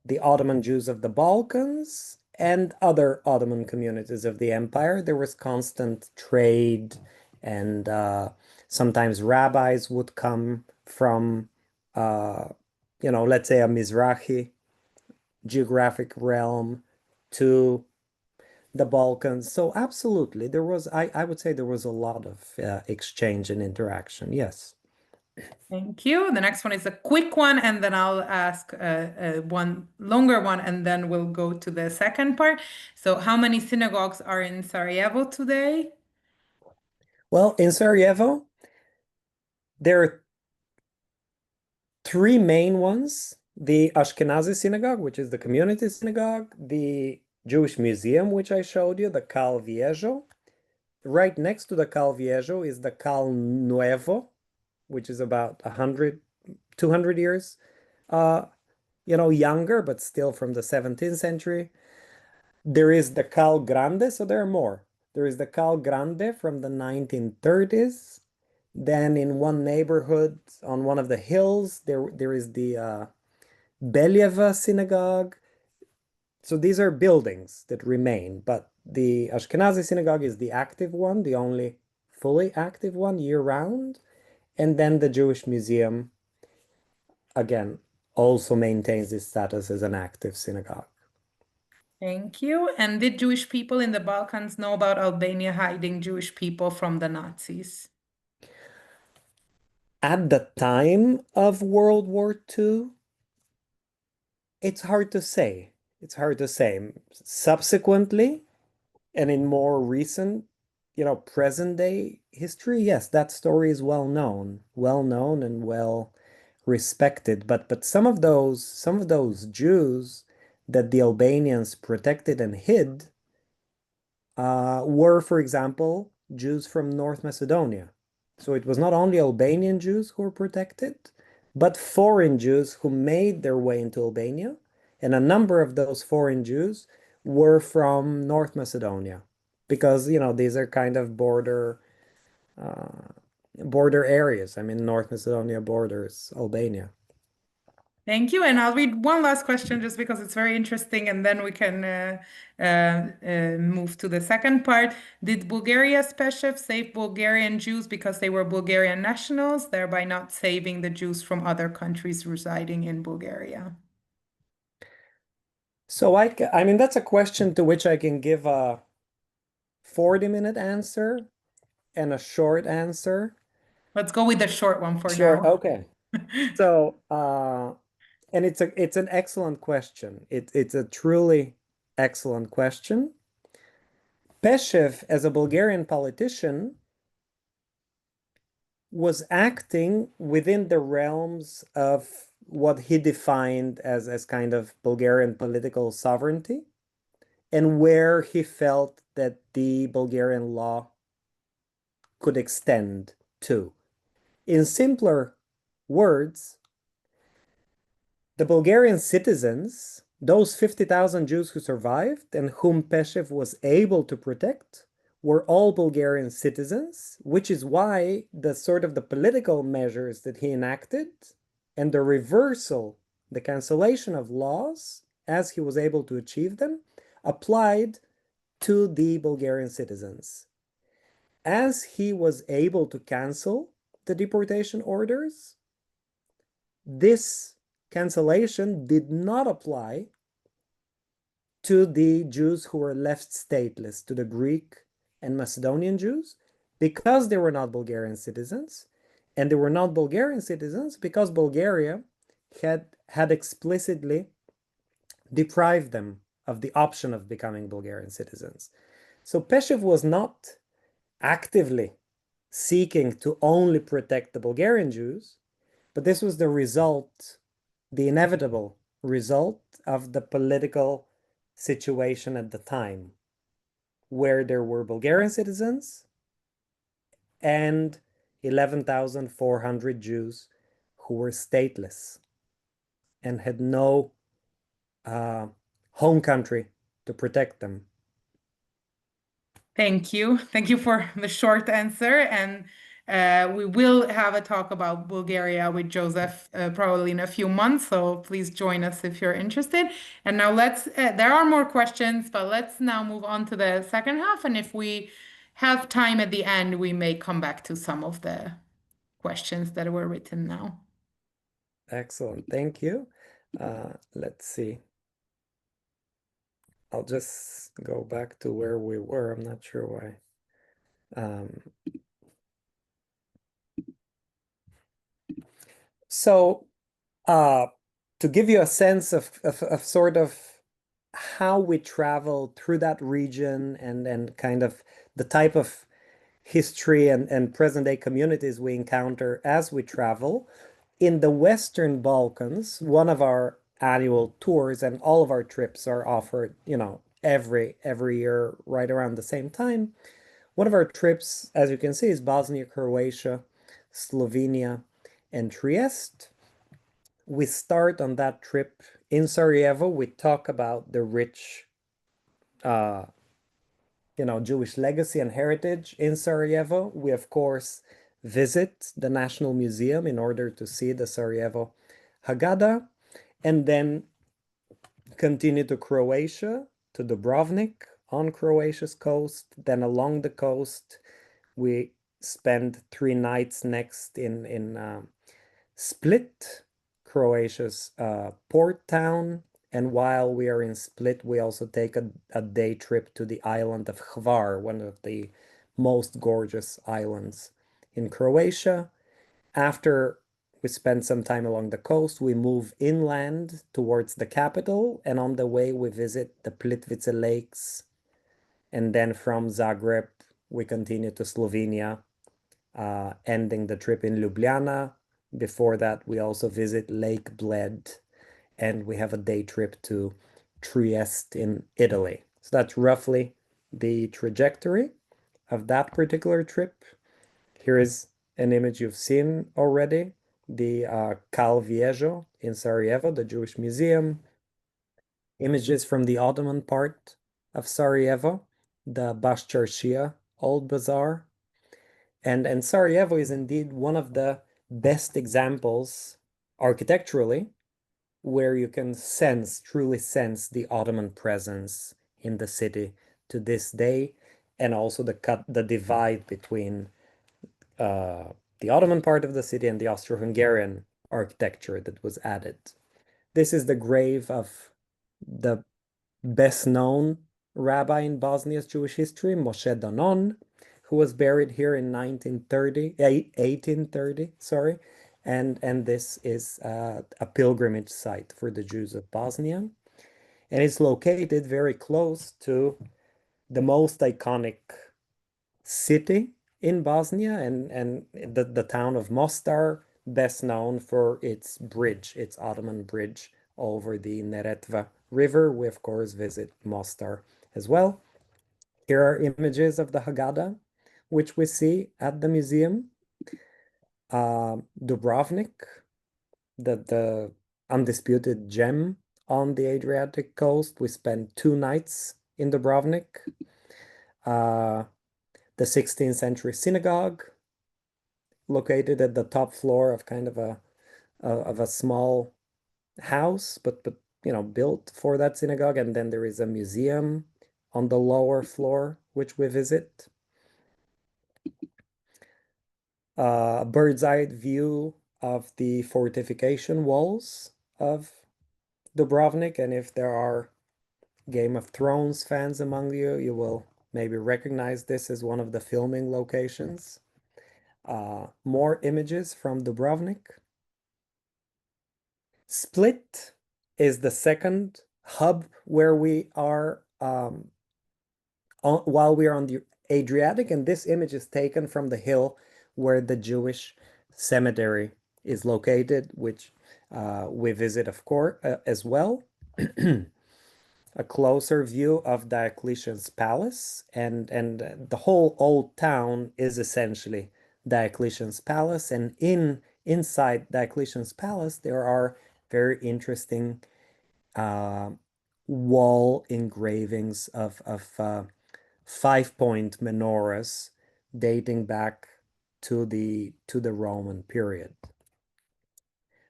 the Ottoman Jews of the Balkans and other Ottoman communities of the empire. There was constant trade, and sometimes rabbis would come from, uh, let's say a Mizrahi geographic realm to the Balkans. So absolutely, I would say there was a lot of exchange and interaction. Yes. Thank you. The next one is a quick one, and then I'll ask one longer one, and then we'll go to the second part. So, how many synagogues are in Sarajevo today? Well, in Sarajevo, there are three main ones: the Ashkenazi synagogue, which is the community synagogue, the Jewish museum, which I showed you, the Cal Viejo. Right next to the Cal Viejo is the Cal Nuevo, which is about 100, 200 years, uh, younger, but still from the 17th century. There is the Cal Grande, so there are more. There is the Cal Grande from the 1930s. Then in one neighborhood on one of the hills, there is the Believa synagogue. So these are buildings that remain, but the Ashkenazi synagogue is the active one, the only fully active one year round. And then the Jewish museum, again, also maintains its status as an active synagogue. Thank you. And did Jewish people in the Balkans know about Albania hiding Jewish people from the Nazis? At the time of World War II, it's hard to say. It's hard to say. Subsequently, and in more recent, present day history, yes, that story is well known and well respected. But some of those Jews that the Albanians protected and hid were, for example, Jews from North Macedonia. So it was not only Albanian Jews who were protected, but foreign Jews who made their way into Albania. And a number of those foreign Jews were from North Macedonia because, these are kind of border areas. I mean, North Macedonia borders Albania. Thank you. And I'll read one last question just because it's very interesting, and then we can move to the second part. Did Bulgaria's Peshev save Bulgarian Jews because they were Bulgarian nationals, thereby not saving the Jews from other countries residing in Bulgaria? So I mean, that's a question to which I can give a 40-minute answer and a short answer. Let's go with the short one for Sure. now. Okay. So, and it's an excellent question. It's a truly excellent question. Peshev, as a Bulgarian politician, was acting within the realms of what he defined as kind of Bulgarian political sovereignty, and where he felt that the Bulgarian law could extend to. In simpler words, the Bulgarian citizens, those 50,000 Jews who survived and whom Peshev was able to protect, were all Bulgarian citizens, which is why the sort of the political measures that he enacted and the reversal, the cancellation of laws as he was able to achieve them, applied to the Bulgarian citizens. as he was able to cancel the deportation orders, this cancellation did not apply to the Jews who were left stateless, to the Greek and Macedonian Jews, because they were not Bulgarian citizens. And they were not Bulgarian citizens because Bulgaria had explicitly deprived them of the option of becoming Bulgarian citizens. So Peshev was not actively seeking to only protect the Bulgarian Jews, but this was the result, the inevitable result of the political situation at the time, where there were Bulgarian citizens and 11,400 Jews who were stateless and had no home country to protect them. Thank you. Thank you for the short answer. And we will have a talk about Bulgaria with Joseph probably in a few months. So please join us if you're interested. And now there are more questions, but let's now move on to the second half. And if we have time at the end, we may come back to some of the questions that were written now. Excellent. Thank you. Let's see. I'll just go back to where we were. I'm not sure why. So to give you a sense of sort of how we travel through that region and kind of the type of history and present day communities we encounter as we travel, in the Western Balkans, one of our annual tours and all of our trips are offered, every year right around the same time. One of our trips, as you can see, is Bosnia, Croatia, Slovenia, and Trieste. We start on that trip in Sarajevo. We talk about the rich, uh, Jewish legacy and heritage in Sarajevo. We, of course, visit the National Museum in order to see the Sarajevo Haggadah, and then continue to Croatia, to Dubrovnik on Croatia's coast. Then along the coast, we spend 3 nights next in Split, Croatia's port town. And while we are in Split, we also take a day trip to the island of Hvar, one of the most gorgeous islands in Croatia. After we spend some time along the coast, we move inland towards the capital, and on the way we visit the Plitvice Lakes. And then from Zagreb, we continue to Slovenia, ending the trip in Ljubljana. Before that, we also visit Lake Bled, and we have a day trip to Trieste in Italy. So that's roughly the trajectory of that particular trip. Here is an image you've seen already, the Cal Viejo in Sarajevo, the Jewish museum. Images from the Ottoman part of Sarajevo, the Bashcharshia Old Bazaar. And Sarajevo is indeed one of the best examples architecturally where you can truly sense the Ottoman presence in the city to this day, and also the divide between the Ottoman part of the city and the Austro-Hungarian architecture that was added. This is the grave of the best known rabbi in Bosnia's Jewish history, Moshe Danon, who was buried here in 1830, sorry. And this is a pilgrimage site for the Jews of Bosnia. And it's located very close to the most iconic city in Bosnia, and the town of Mostar, best known for its bridge, its Ottoman bridge over the Neretva River. We, of course, visit Mostar as well. Here are images of the Haggadah, which we see at the museum. Dubrovnik, the undisputed gem on the Adriatic coast. We spent 2 nights in Dubrovnik. The 16th century synagogue, located at the top floor of kind of a small house, but built for that synagogue. And then there is a museum on the lower floor, which we visit. A bird's eye view of the fortification walls of Dubrovnik. And if there are Game of Thrones fans among you, you will maybe recognize this as one of the filming locations. More images from Dubrovnik. Split is the second hub where we are while we are on the Adriatic, and this image is taken from the hill where the Jewish cemetery is located, which we visit, of course, as well. A closer view of Diocletian's palace, and the whole old town is essentially Diocletian's palace, and inside Diocletian's palace there are very interesting uh, wall engravings of 5-point menorahs dating back to the Roman period.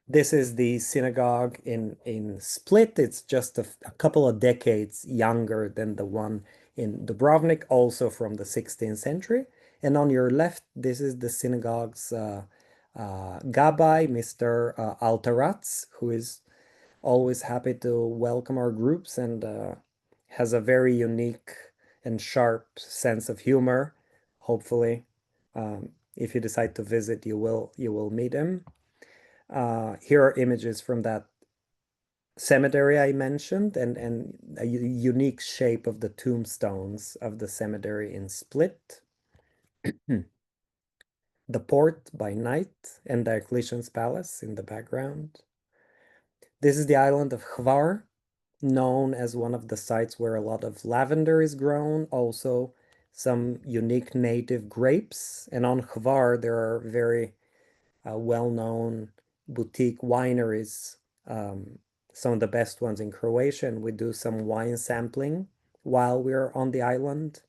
This is the synagogue in Split. It's just a couple of decades younger than the one in Dubrovnik, also from the 16th century. And on your left, this is the synagogue's Gabbai, Mr. Altaratz, who is always happy to welcome our groups and has a very unique and sharp sense of humor. Hopefully, if you decide to visit, you will meet him. Here are images from that cemetery I mentioned, and a unique shape of the tombstones of the cemetery in Split. The port by night and Diocletian's palace in the background. This is the island of Hvar, known as one of the sites where a lot of lavender is grown, also some unique native grapes. And on Hvar, there are very well-known boutique wineries, some of the best ones in Croatia, and we do some wine sampling while we're on the island.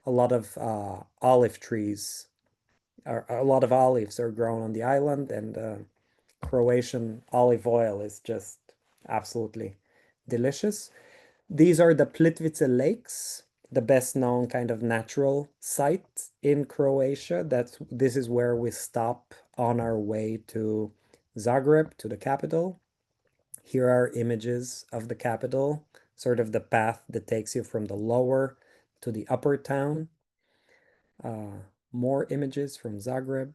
A lot of olive trees, a lot of olives are grown on the island, and Croatian olive oil is just absolutely delicious. These are the Plitvice Lakes, the best known kind of natural site in Croatia. This is where we stop on our way to Zagreb, to the capital. Here are images of the capital, sort of the path that takes you from the lower to the upper town. More images from Zagreb.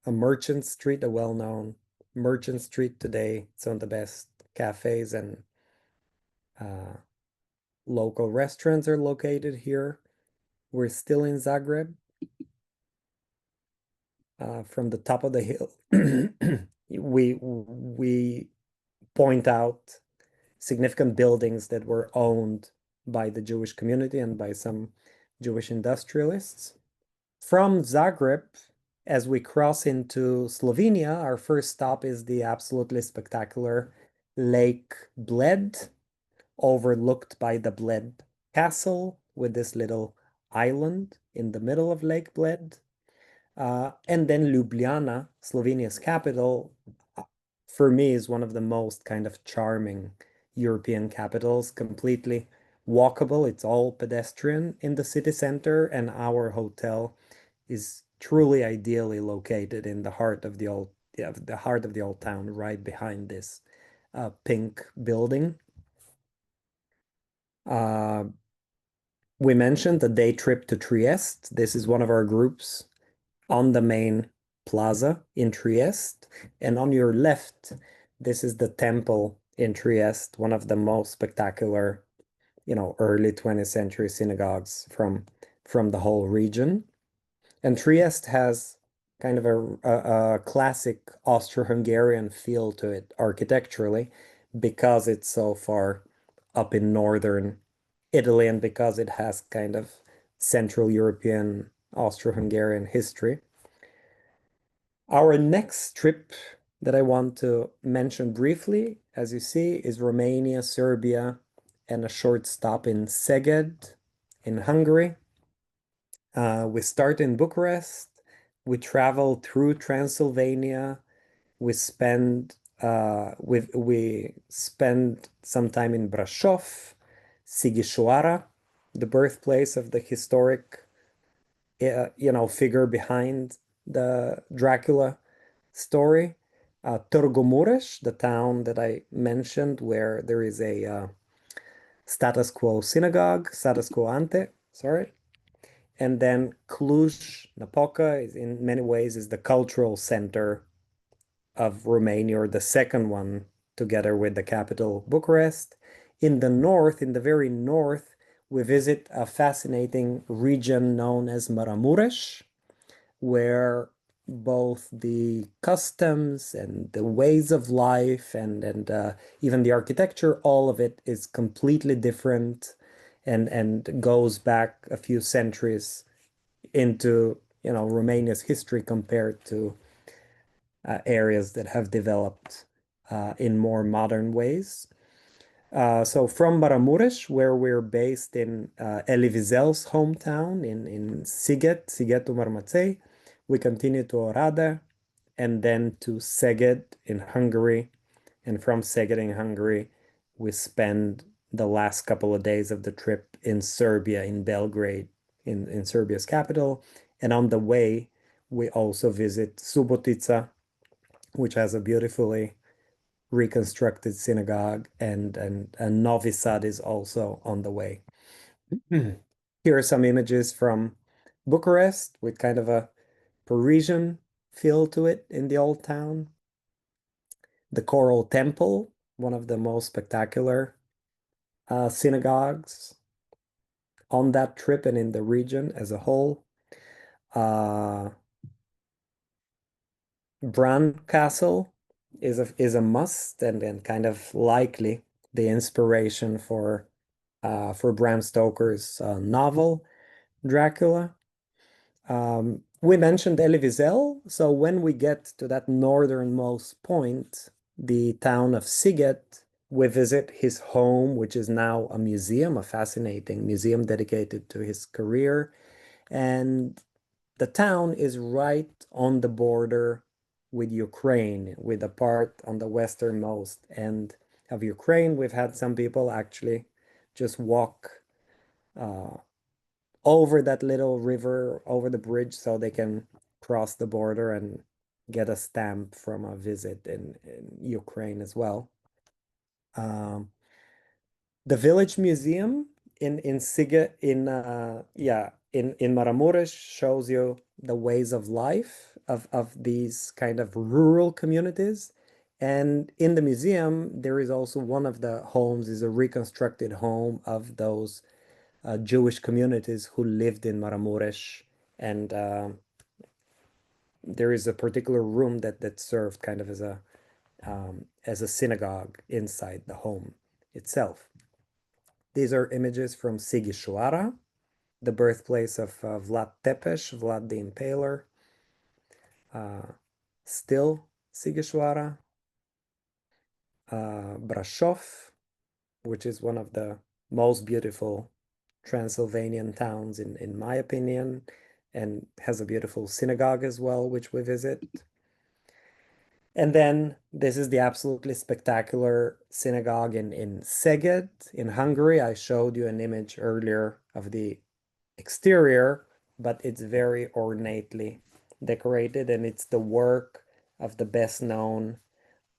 A merchant street, a well-known merchant street today. Some of the best cafes and uh, local restaurants are located here. We're still in Zagreb. From the top of the hill, we point out significant buildings that were owned by the Jewish community and by some Jewish industrialists. From Zagreb, as we cross into Slovenia, our first stop is the absolutely spectacular Lake Bled, overlooked by the Bled Castle with this little island in the middle of Lake Bled. And then Ljubljana, Slovenia's capital, for me is one of the most kind of charming European capitals, completely walkable. It's all pedestrian in the city center, and our hotel is truly ideally located in the heart of the old, yeah, the heart of the old town, right behind this pink building. Uh, we mentioned a day trip to Trieste. This is one of our groups on the main plaza in Trieste. And on your left, this is the temple in Trieste, one of the most spectacular, early 20th century synagogues from the whole region. And Trieste has kind of a classic Austro-Hungarian feel to it architecturally because it's so far up in northern Italy and because it has kind of Central European Austro-Hungarian history. Our next trip that I want to mention briefly, as you see, is Romania, Serbia, and a short stop in Szeged in Hungary. We start in Bucharest, we travel through Transylvania, we spend some time in Brasov, Sighișoara, the birthplace of the historic figure behind the Dracula story. Torgomures, the town that I mentioned, where there is a status quo synagogue, status quo ante, sorry. And then Cluj-Napoca is in many ways is the cultural center of Romania, or the second one, together with the capital Bucharest. In the north, in the very north, we visit a fascinating region known as Maramuresh, where both the customs and the ways of life and even the architecture, all of it is completely different and goes back a few centuries into Romania's history compared to areas that have developed in more modern ways. So from Maramuresh, where we're based in Elie Wiesel's hometown in Siget, Sigetul Marmaței, we continue to Oradea and then to Szeged in Hungary. And from Szeged in Hungary, we spend the last couple of days of the trip in Serbia, in Belgrade, in Serbia's capital. And on the way, we also visit Subotica, which has a beautifully reconstructed synagogue, and Novi Sad is also on the way. Here are some images from Bucharest with kind of a Parisian feel to it in the old town. The Choral Temple, one of the most spectacular synagogues on that trip and in the region as a whole. Uh, Bran Castle is a must and kind of likely the inspiration for Bram Stoker's novel Dracula. We mentioned Elie Wiesel, so when we get to that northernmost point, the town of Siget, we visit his home, which is now a museum, a fascinating museum dedicated to his career. And the town is right on the border with Ukraine, with a part on the westernmost end of Ukraine. We've had some people actually just walk uh, over that little river, over the bridge, so they can cross the border and get a stamp from a visit in Ukraine as well. Um, the village museum in Siga in Maramuresh shows you the ways of life of these kind of rural communities. And in the museum, there is also one of the homes is a reconstructed home of those Jewish communities who lived in Maramuresh, and there is a particular room that served kind of as a synagogue inside the home itself. These are images from Sighișoara, the birthplace of Vlad Tepes, Vlad the Impaler. Still Sighișoara, Brașov, which is one of the most beautiful Transylvanian towns in my opinion, and has a beautiful synagogue as well, which we visit. And then this is the absolutely spectacular synagogue in Szeged in Hungary. I showed you an image earlier of the exterior, but it's very ornately decorated, and it's the work of the best known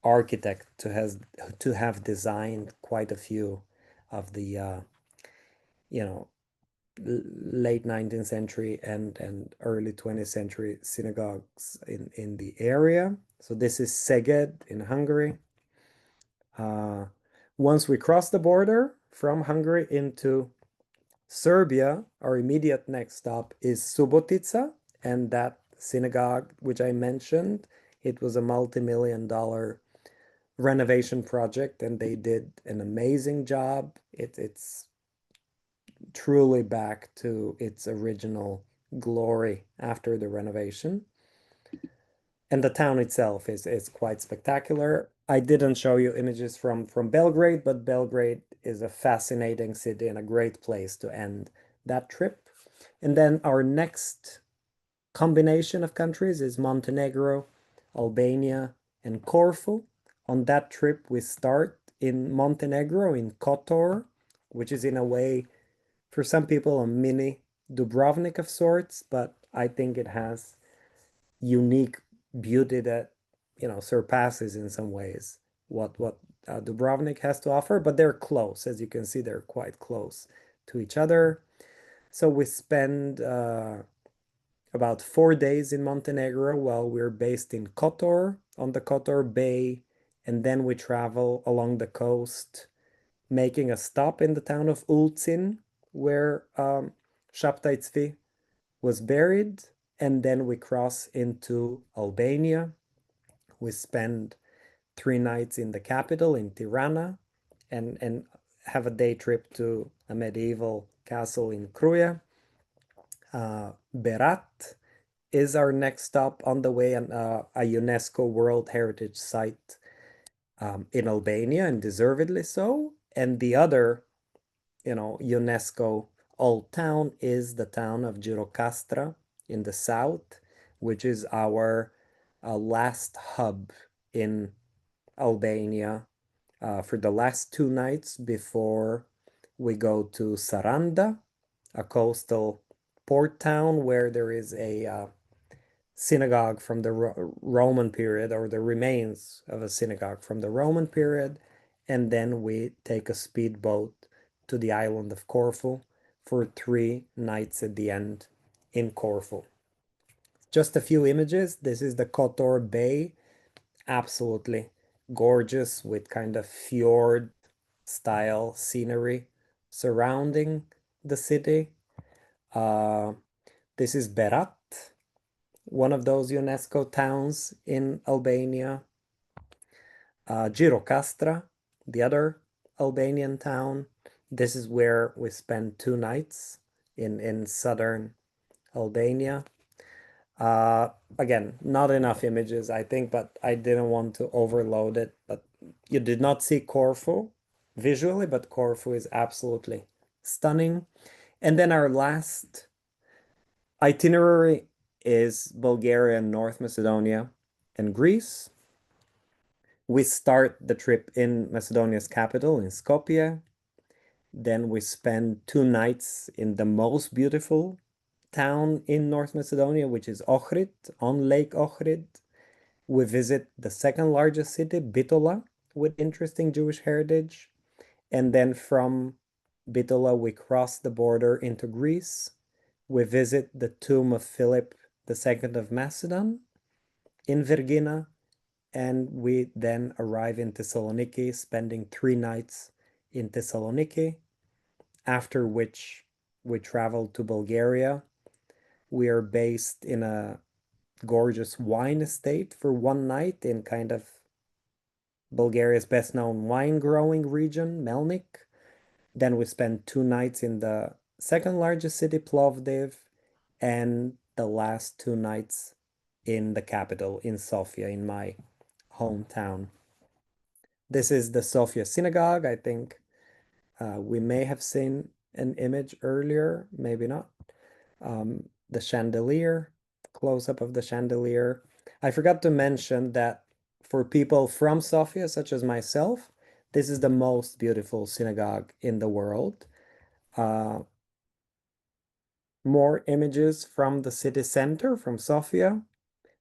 architect to have designed quite a few of the you know late 19th century and early 20th century synagogues in the area. So this is Szeged in Hungary. Uh, Once we cross the border from Hungary into Serbia, our immediate next stop is Subotica, and that synagogue, which I mentioned, it was a multi-million dollar renovation project, and they did an amazing job. It's truly back to its original glory after the renovation. And the town itself is quite spectacular. I didn't show you images from Belgrade, but Belgrade is a fascinating city and a great place to end that trip. And then our next combination of countries is Montenegro, Albania, and Corfu. On that trip, we start in Montenegro, in Kotor, which is in a way, for some people, a mini Dubrovnik of sorts, but I think it has unique beauty that, surpasses in some ways what Dubrovnik has to offer, but they're close. As you can see, they're quite close to each other. So we spend about 4 days in Montenegro while we're based in Kotor on the Kotor Bay, and then we travel along the coast, making a stop in the town of Ulcin, where Shabtai Tzvi was buried, and then we cross into Albania. We spend 3 nights in the capital, in Tirana, and have a day trip to a medieval castle in Kruja. Berat is our next stop on the way, and a UNESCO World Heritage Site in Albania, and deservedly so. And the other, UNESCO old town is the town of Gjirokastra in the south, which is our last hub in Albania for the last 2 nights before we go to Saranda, a coastal port town where there is a synagogue from the Roman period, or the remains of a synagogue from the Roman period. And then we take a speedboat to the island of Corfu for 3 nights at the end in Corfu. Just a few images. This is the Kotor Bay, absolutely gorgeous with kind of fjord style scenery surrounding the city. Uh, this is Berat, one of those UNESCO towns in Albania. Gjirokastra, the other Albanian town. This is where we spend 2 nights in southern Albania. Uh, Again, not enough images, I think, but I didn't want to overload it. But you did not see Corfu visually, but Corfu is absolutely stunning. And then our last itinerary is Bulgaria, North Macedonia, and Greece. We start the trip in Macedonia's capital, in Skopje. Then we spend 2 nights in the most beautiful town in North Macedonia, which is Ohrid, on Lake Ohrid. We visit the second largest city, Bitola, with interesting Jewish heritage. And then from Bitola, we cross the border into Greece. We visit the tomb of Philip II of Macedon in Vergina, and we then arrive in Thessaloniki, spending 3 nights in Thessaloniki, after which we travel to Bulgaria. We are based in a gorgeous wine estate for one night in kind of Bulgaria's best known wine growing region, Melnik. Then we spend 2 nights in the second largest city, Plovdiv, and the last 2 nights in the capital, in Sofia, in my hometown. This is the Sofia Synagogue. I think we may have seen an image earlier, maybe not. The chandelier, close-up of the chandelier. I forgot to mention that for people from Sofia, such as myself, this is the most beautiful synagogue in the world. Uh, More images from the city center, from Sofia,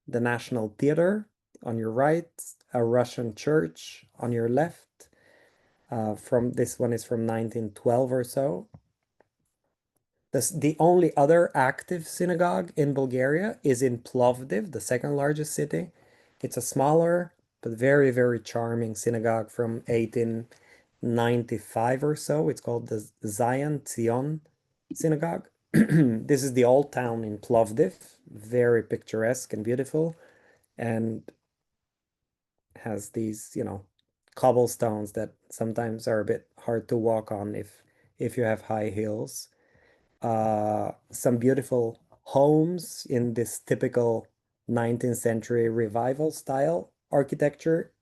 the National Theater on your right, a Russian church on your left. From this one is from 1912 or so. The only other active synagogue in Bulgaria is in Plovdiv, the second largest city. It's a smaller but very, very charming synagogue from 1895 or so. It's called the Zion Synagogue. This is the old town in Plovdiv, very picturesque and beautiful, and has these, cobblestones that sometimes are a bit hard to walk on if you have high heels. Some beautiful homes in this typical 19th century revival style architecture,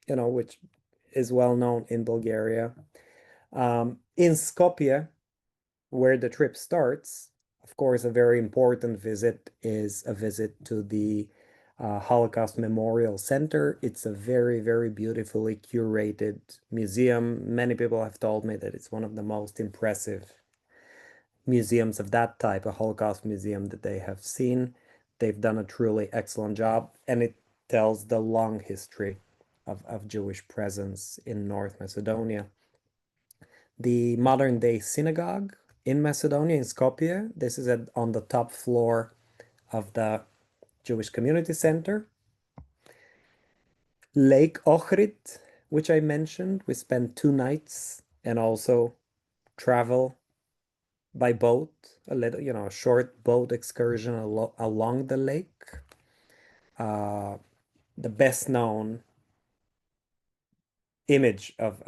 which is well known in Bulgaria. In Skopje, where the trip starts, of course, a very important visit is a visit to the Holocaust Memorial Center. It's a very, very beautifully curated museum. Many people have told me that it's one of the most impressive museums of that type, a Holocaust museum that they have seen. They've done a truly excellent job, and it tells the long history of Jewish presence in North Macedonia. The modern day synagogue in Macedonia, in Skopje, this is on the top floor of the Jewish Community Center. Lake Ohrid, which I mentioned, we spent 2 nights and also travel by boat, a little, a short boat excursion along the lake. The best known image of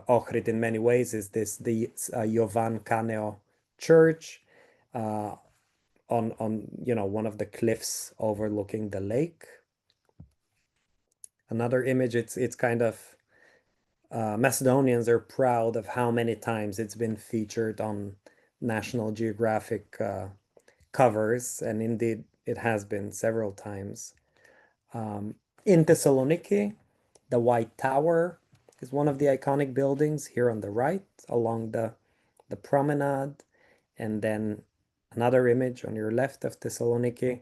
Ohrid in many ways is the Jovan Kaneo church on one of the cliffs overlooking the lake. Another image, it's kind of Macedonians are proud of how many times it's been featured on National Geographic covers, and indeed it has been several times. In Thessaloniki, the White Tower is one of the iconic buildings here on the right along the promenade, and then another image on your left of Thessaloniki.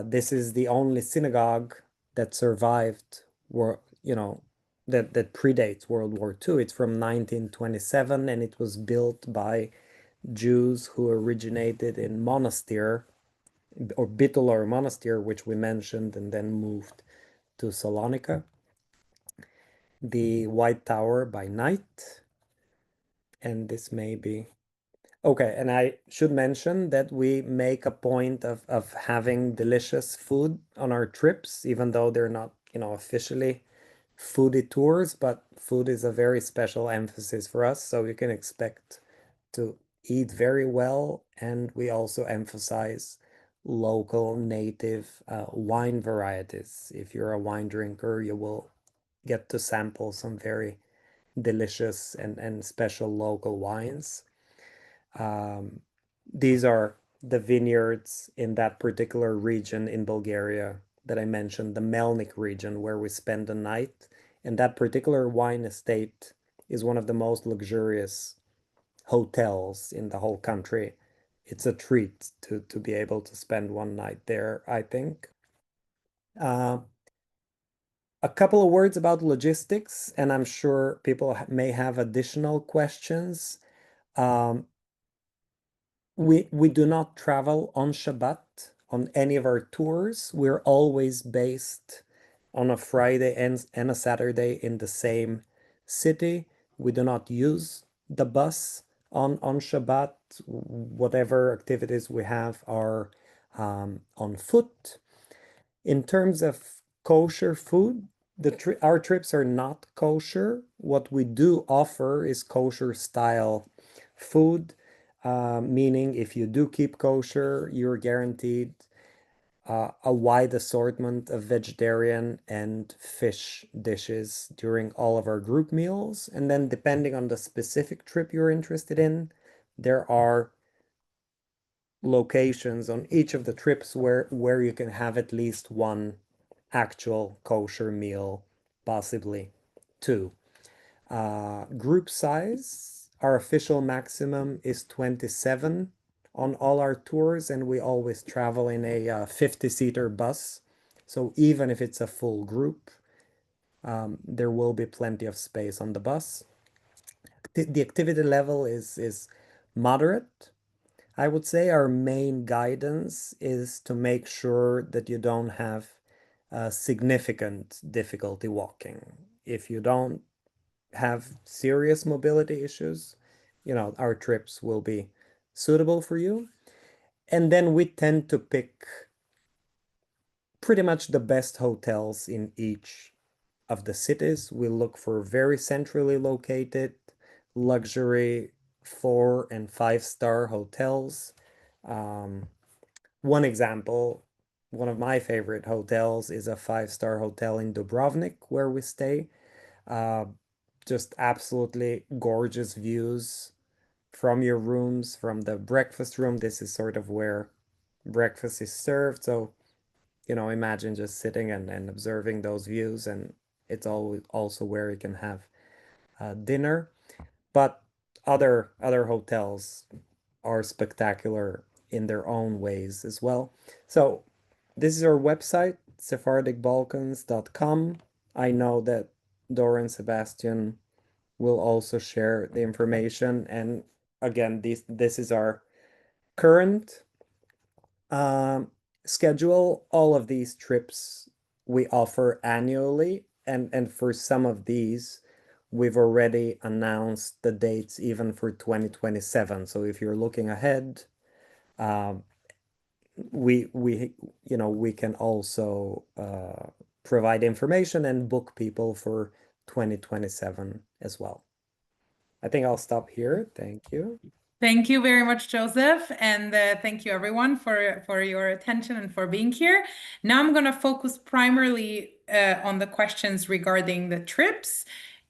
This is the only synagogue that survived, that predates World War II. It's from 1927, and it was built by Jews who originated in Monastir, or Bitolar Monastir, which we mentioned, and then moved to Salonika. The White Tower by night, and this may be okay. And I should mention that we make a point of having delicious food on our trips, even though they're not, officially foodie tours, but food is a very special emphasis for us, so you can expect to eat very well, and we also emphasize local native wine varieties. If you're a wine drinker, you will get to sample some very delicious and special local wines. These are the vineyards in that particular region in Bulgaria that I mentioned, the Melnik region, where we spend the night. And that particular wine estate is one of the most luxurious hotels in the whole country. It's a treat to be able to spend one night there, I think. Uh, a couple of words about logistics, and I'm sure people may have additional questions. Um, we do not travel on Shabbat on any of our tours. We're always based on a Friday and a Saturday in the same city. We do not use the bus on Shabbat. Whatever activities we have are on foot. In terms of kosher food, our trips are not kosher. What we do offer is kosher style food, meaning if you do keep kosher, you're guaranteed a wide assortment of vegetarian and fish dishes during all of our group meals. And then, depending on the specific trip you're interested in, there are locations on each of the trips where you can have at least one actual kosher meal, possibly two. Group size, our official maximum is 27 on all our tours, and we always travel in a 50-seater bus. So even if it's a full group, there will be plenty of space on the bus. The activity level is moderate. I would say our main guidance is to make sure that you don't have significant difficulty walking. If you don't have serious mobility issues, our trips will be suitable for you. And then we tend to pick pretty much the best hotels in each of the cities. We look for very centrally located luxury 4 and 5 star hotels. Um, One example, one of my favorite hotels is a 5 star hotel in Dubrovnik where we stay. Uh, just absolutely gorgeous views from your rooms, from the breakfast room. This is sort of where breakfast is served. So, imagine just sitting and observing those views, and it's always also where you can have dinner. But other hotels are spectacular in their own ways as well. So this is our website, sephardicbalkans.com. I know that Dora and Sebastian will also share the information. And again, this is our current um, schedule. All of these trips we offer annually, and for some of these, we've already announced the dates even for 2027. So if you're looking ahead, um, we can also provide information and book people for 2027 as well. I think I'll stop here. Thank you. Thank you very much, Joseph, and thank you everyone for your attention and for being here. Now I'm going to focus primarily on the questions regarding the trips,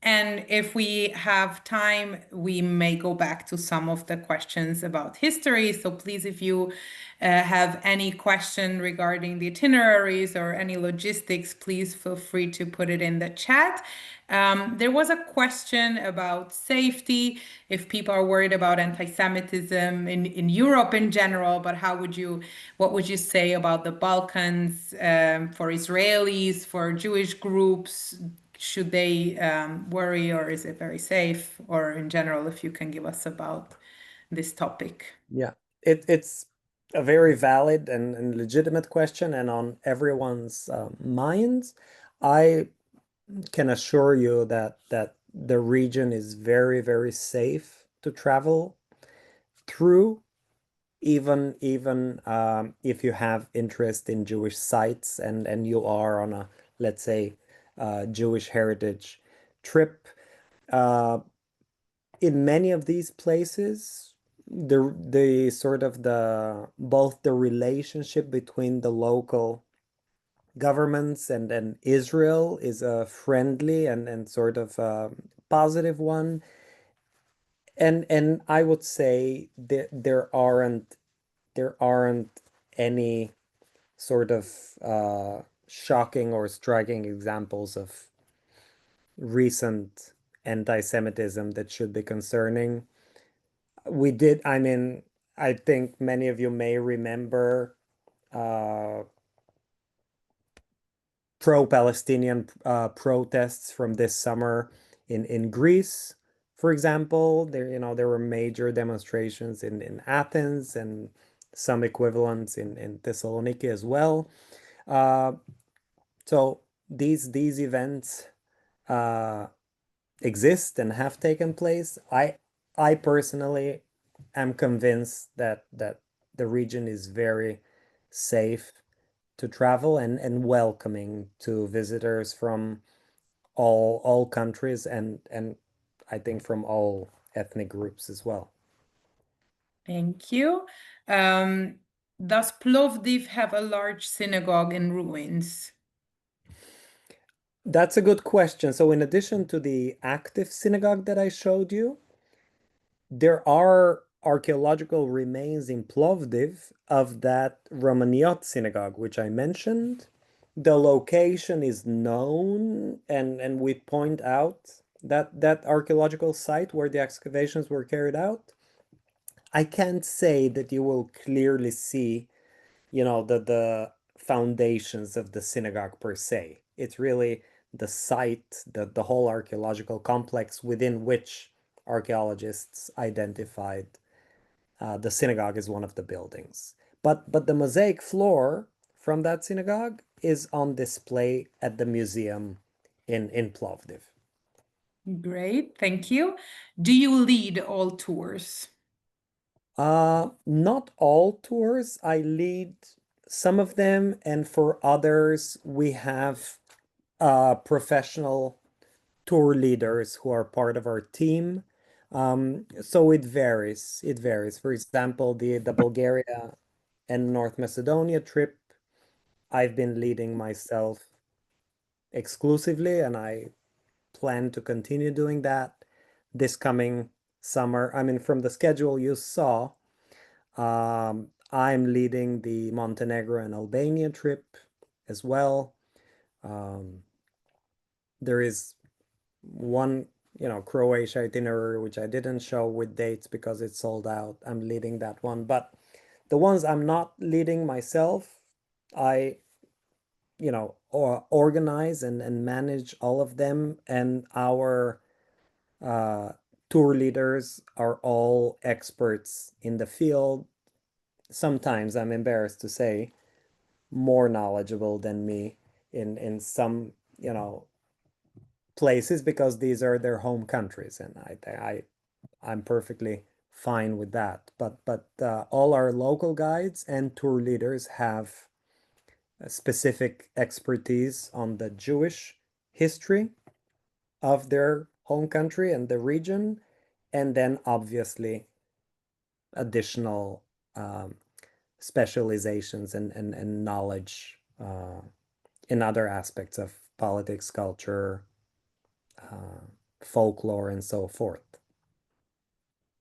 and if we have time, we may go back to some of the questions about history. So please, if you have any question regarding the itineraries or any logistics, please feel free to put it in the chat. There was a question about safety, if people are worried about anti-Semitism in Europe in general, but what would you say about the Balkans, for Israelis, for Jewish groups? Should they worry, or is it very safe? Or in general, if you can give us about this topic. Yeah, it's a very valid and legitimate question, and on everyone's minds. I can assure you that the region is very, very safe to travel through, even if you have interest in Jewish sites and you are on a, let's say, Jewish heritage trip. Uh, in many of these places, the sort of the both the relationship between the local governments and Israel is a friendly and sort of positive one. And I would say that there aren't any sort of shocking or striking examples of recent anti-Semitism that should be concerning. I mean, I think many of you may remember uh, pro-Palestinian protests from this summer in Greece, for example. There were major demonstrations in Athens and some equivalents in Thessaloniki as well. Uh, so these events uh, exist and have taken place. I personally am convinced that the region is very safe to travel and welcoming to visitors from all countries and I think from all ethnic groups as well. Thank you. Um, does Plovdiv have a large synagogue in ruins? That's a good question. So in addition to the active synagogue that I showed you, there are archaeological remains in Plovdiv of that Romaniot synagogue, which I mentioned. The location is known, and we point out that archaeological site where the excavations were carried out. I can't say that you will clearly see, the foundations of the synagogue per se. It's really the site, the whole archaeological complex within which archaeologists identified the synagogue as one of the buildings. But the mosaic floor from that synagogue is on display at the museum in Plovdiv. Great, thank you. Do you lead all tours? Not all tours. I lead some of them, and for others, we have professional tour leaders who are part of our team. So it varies. It varies. For example, the Bulgaria and North Macedonia trip, I've been leading myself exclusively, and I plan to continue doing that this coming summer. I mean, from the schedule you saw, I'm leading the Montenegro and Albania trip as well. Um, there is one Croatia itinerary, which I didn't show with dates because it's sold out. I'm leading that one. But the ones I'm not leading myself, I, organize and manage all of them. And our uh, tour leaders are all experts in the field. Sometimes I'm embarrassed to say more knowledgeable than me in some, places because these are their home countries, and I'm perfectly fine with that. But all our local guides and tour leaders have a specific expertise on the Jewish history of their home country and the region, and then obviously additional um, specializations and knowledge in other aspects of politics, culture, uh, folklore, and so forth.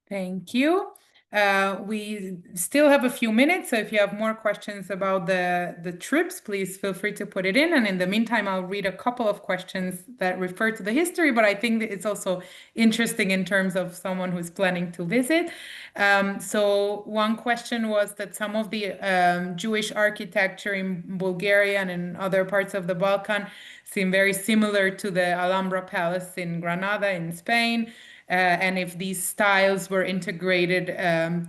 Thank you. We still have a few minutes, so if you have more questions about the trips, please feel free to put it in. And in the meantime, I'll read a couple of questions that refer to the history, but I think that it's also interesting in terms of someone who's planning to visit. So one question was that some of the Jewish architecture in Bulgaria and in other parts of the Balkan seem very similar to the Alhambra Palace in Granada in Spain, and if these styles were integrated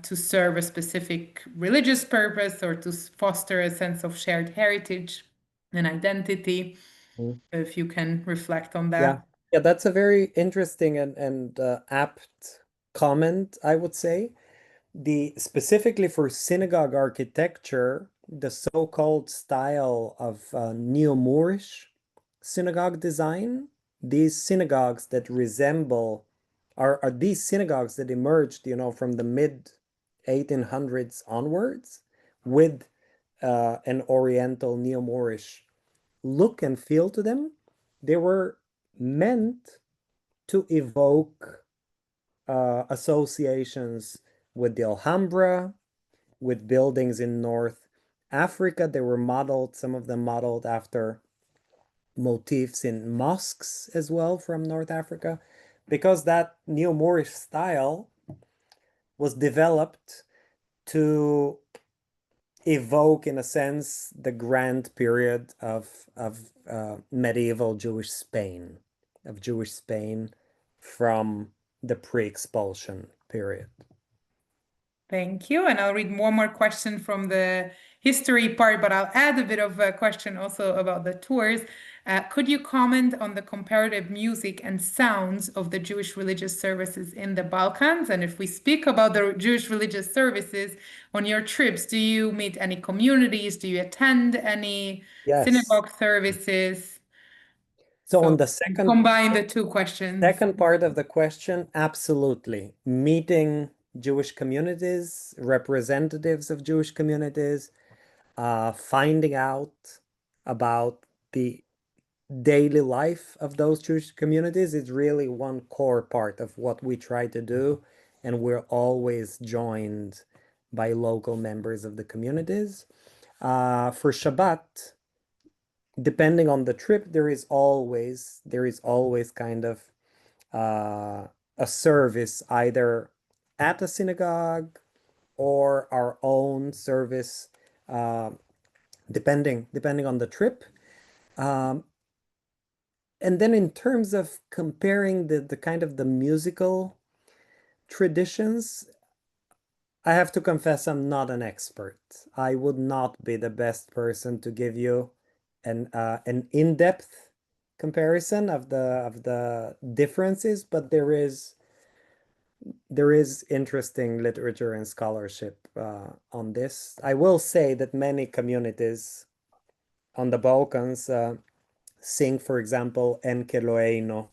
to serve a specific religious purpose or to foster a sense of shared heritage and identity. Mm. If you can reflect on Yeah. that. Yeah, that's a very interesting and apt comment, I would say. The specifically for synagogue architecture, the so-called style of neo-Moorish synagogue design, these synagogues that resemble are these synagogues that emerged, from the mid 1800s onwards with an Oriental neo-Moorish look and feel to them. They were meant to evoke associations with the Alhambra, with buildings in North Africa. They were modeled, some of them modeled after motifs in mosques as well from North Africa, because that neo Moorish style was developed to evoke, in a sense, the grand period of medieval Jewish Spain, from the pre-expulsion period. Thank you. And I'll read one more question from the history part, but I'll add a bit of a question also about the tours. Could you comment on the comparative music and sounds of the Jewish religious services in the Balkans? And if we speak about the Jewish religious services on your trips, do you meet any communities? Do you attend any Yes. synagogue services? So So on the second combine the two questions. second part of the question, absolutely. Meeting Jewish communities, representatives of Jewish communities, finding out about the daily life of those Jewish communities is really one core part of what we try to do. And we're always joined by local members of the communities. For Shabbat, depending on the trip, there is always kind of a service either at a synagogue or our own service, uh, depending on the trip. Um, and then in terms of comparing the kind of the musical traditions, I have to confess I'm not an expert. I would not be the best person to give you an in-depth comparison of the differences, but there is interesting literature and scholarship on this. I will say that many communities on the Balkans sing, for example, Enkeloeino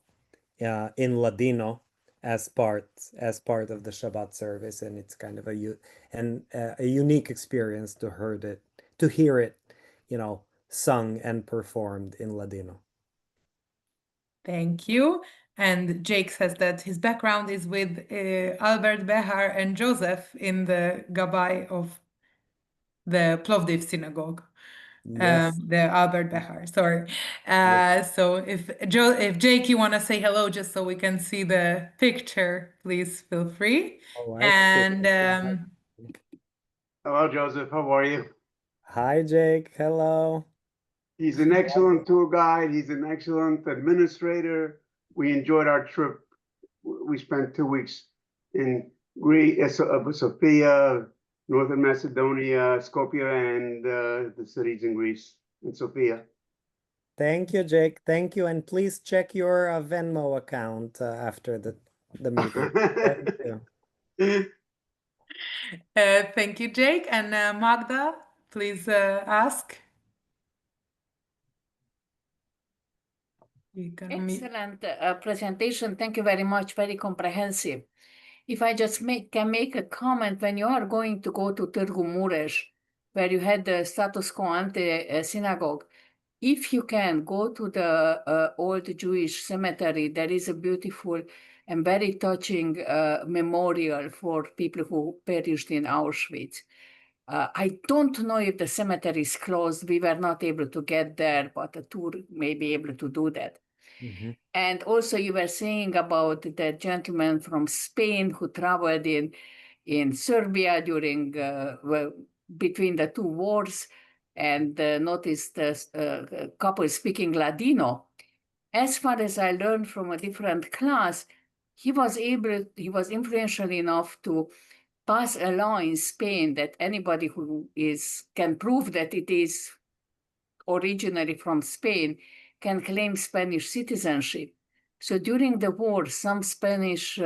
in Ladino as part of the Shabbat service, and it's kind of a unique experience to hear it, sung and performed in Ladino. Thank you. And Jake says that his background is with Albert Behar and Joseph in the Gabbai of the Plovdiv synagogue. Yes. The Albert Behar, sorry. Yes. So if Jake, you want to say hello just so we can see the picture, please feel free. Oh, I see. And Hello, Joseph. How are you? Hi, Jake. Hello. He's an excellent tour guide. He's an excellent administrator. We enjoyed our trip. We spent 2 weeks in Greece, Sofia, Northern Macedonia, Skopje, and the cities in Greece and Sofia. Thank you, Jake. Thank you. And please check your Venmo account after the meeting. Thank you. thank you, Jake. And Magda, please ask. You can unmute. Excellent presentation. Thank you very much. Very comprehensive. If I just can make a comment, when you are going to go to Târgu Mureș, where you had the status quo ante synagogue, if you can go to the old Jewish cemetery, there is a beautiful and very touching memorial for people who perished in Auschwitz. I don't know if the cemetery is closed. We were not able to get there, but a tour may be able to do that. Mhm. And also you were saying about the gentleman from Spain who traveled in Serbia during between the two wars and noticed a couple speaking Ladino. As far as I learned from a different class, he was influential enough to pass a law in Spain that anybody who can prove that it is originally from Spain can claim Spanish citizenship. So during the war, some Spanish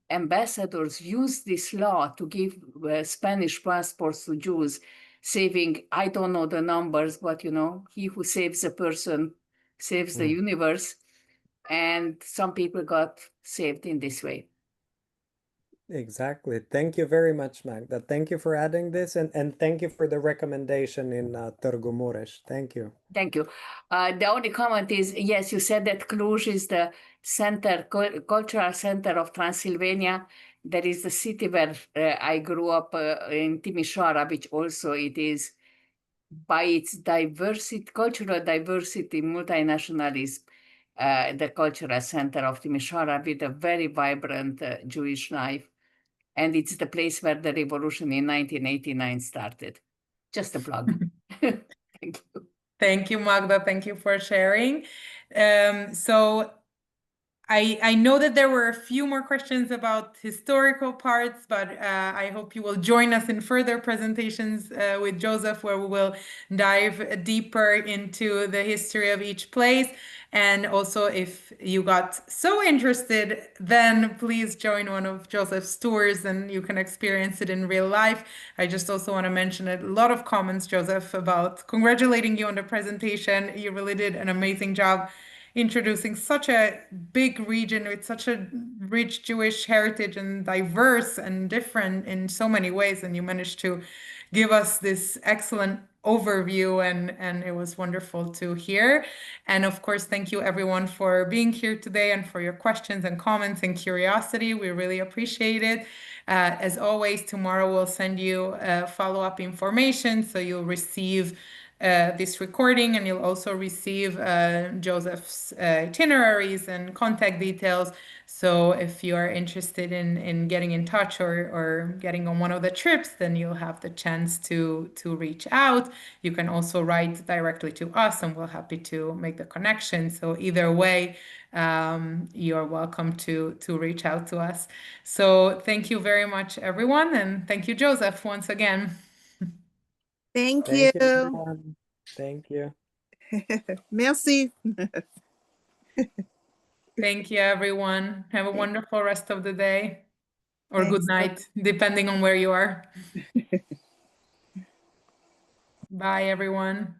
ambassadors used this law to give Spanish passports to Jews, saving, I don't know the numbers, but he who saves a person saves the universe. And some people got saved in this way. Exactly. Thank you very much, Magda. Thank you for adding this and thank you for the recommendation in Târgu Mureș. Thank you. Thank you. The only comment is, yes, you said that Cluj is the cultural center of Transylvania. That is the city where I grew up in Timișoara, which also it is by its diversity, cultural diversity, multinationalism, the cultural center of Timișoara with a very vibrant Jewish life. And it's the place where the revolution in 1989 started. Just a plug. Thank you. Thank you, Magda. Thank you for sharing. So I know that there were a few more questions about historical parts, but I hope you will join us in further presentations with Joseph, where we will dive deeper into the history of each place. And also, if you got so interested, then please join one of Joseph's tours and you can experience it in real life. I just also want to mention a lot of comments, Joseph, about congratulating you on the presentation. You really did an amazing job introducing such a big region with such a rich Jewish heritage and diverse and different in so many ways. And you managed to give us this excellent overview and it was wonderful to hear. And of course, thank you everyone for being here today and for your questions and comments and curiosity. We really appreciate it. As always, tomorrow we'll send you follow-up information so you'll receive this recording and you'll also receive Joseph's itineraries and contact details. So if you are interested in getting in touch or getting on one of the trips, then you'll have the chance to reach out. You can also write directly to us and we're happy to make the connection. So either way, you're welcome to reach out to us. So thank you very much, everyone. And thank you, Joseph, once again. Thank Thank you, you. everyone. Thank you. Merci. Thank you, everyone. Have a wonderful rest of the day or good Thanks. night, depending on where you are. Bye, everyone.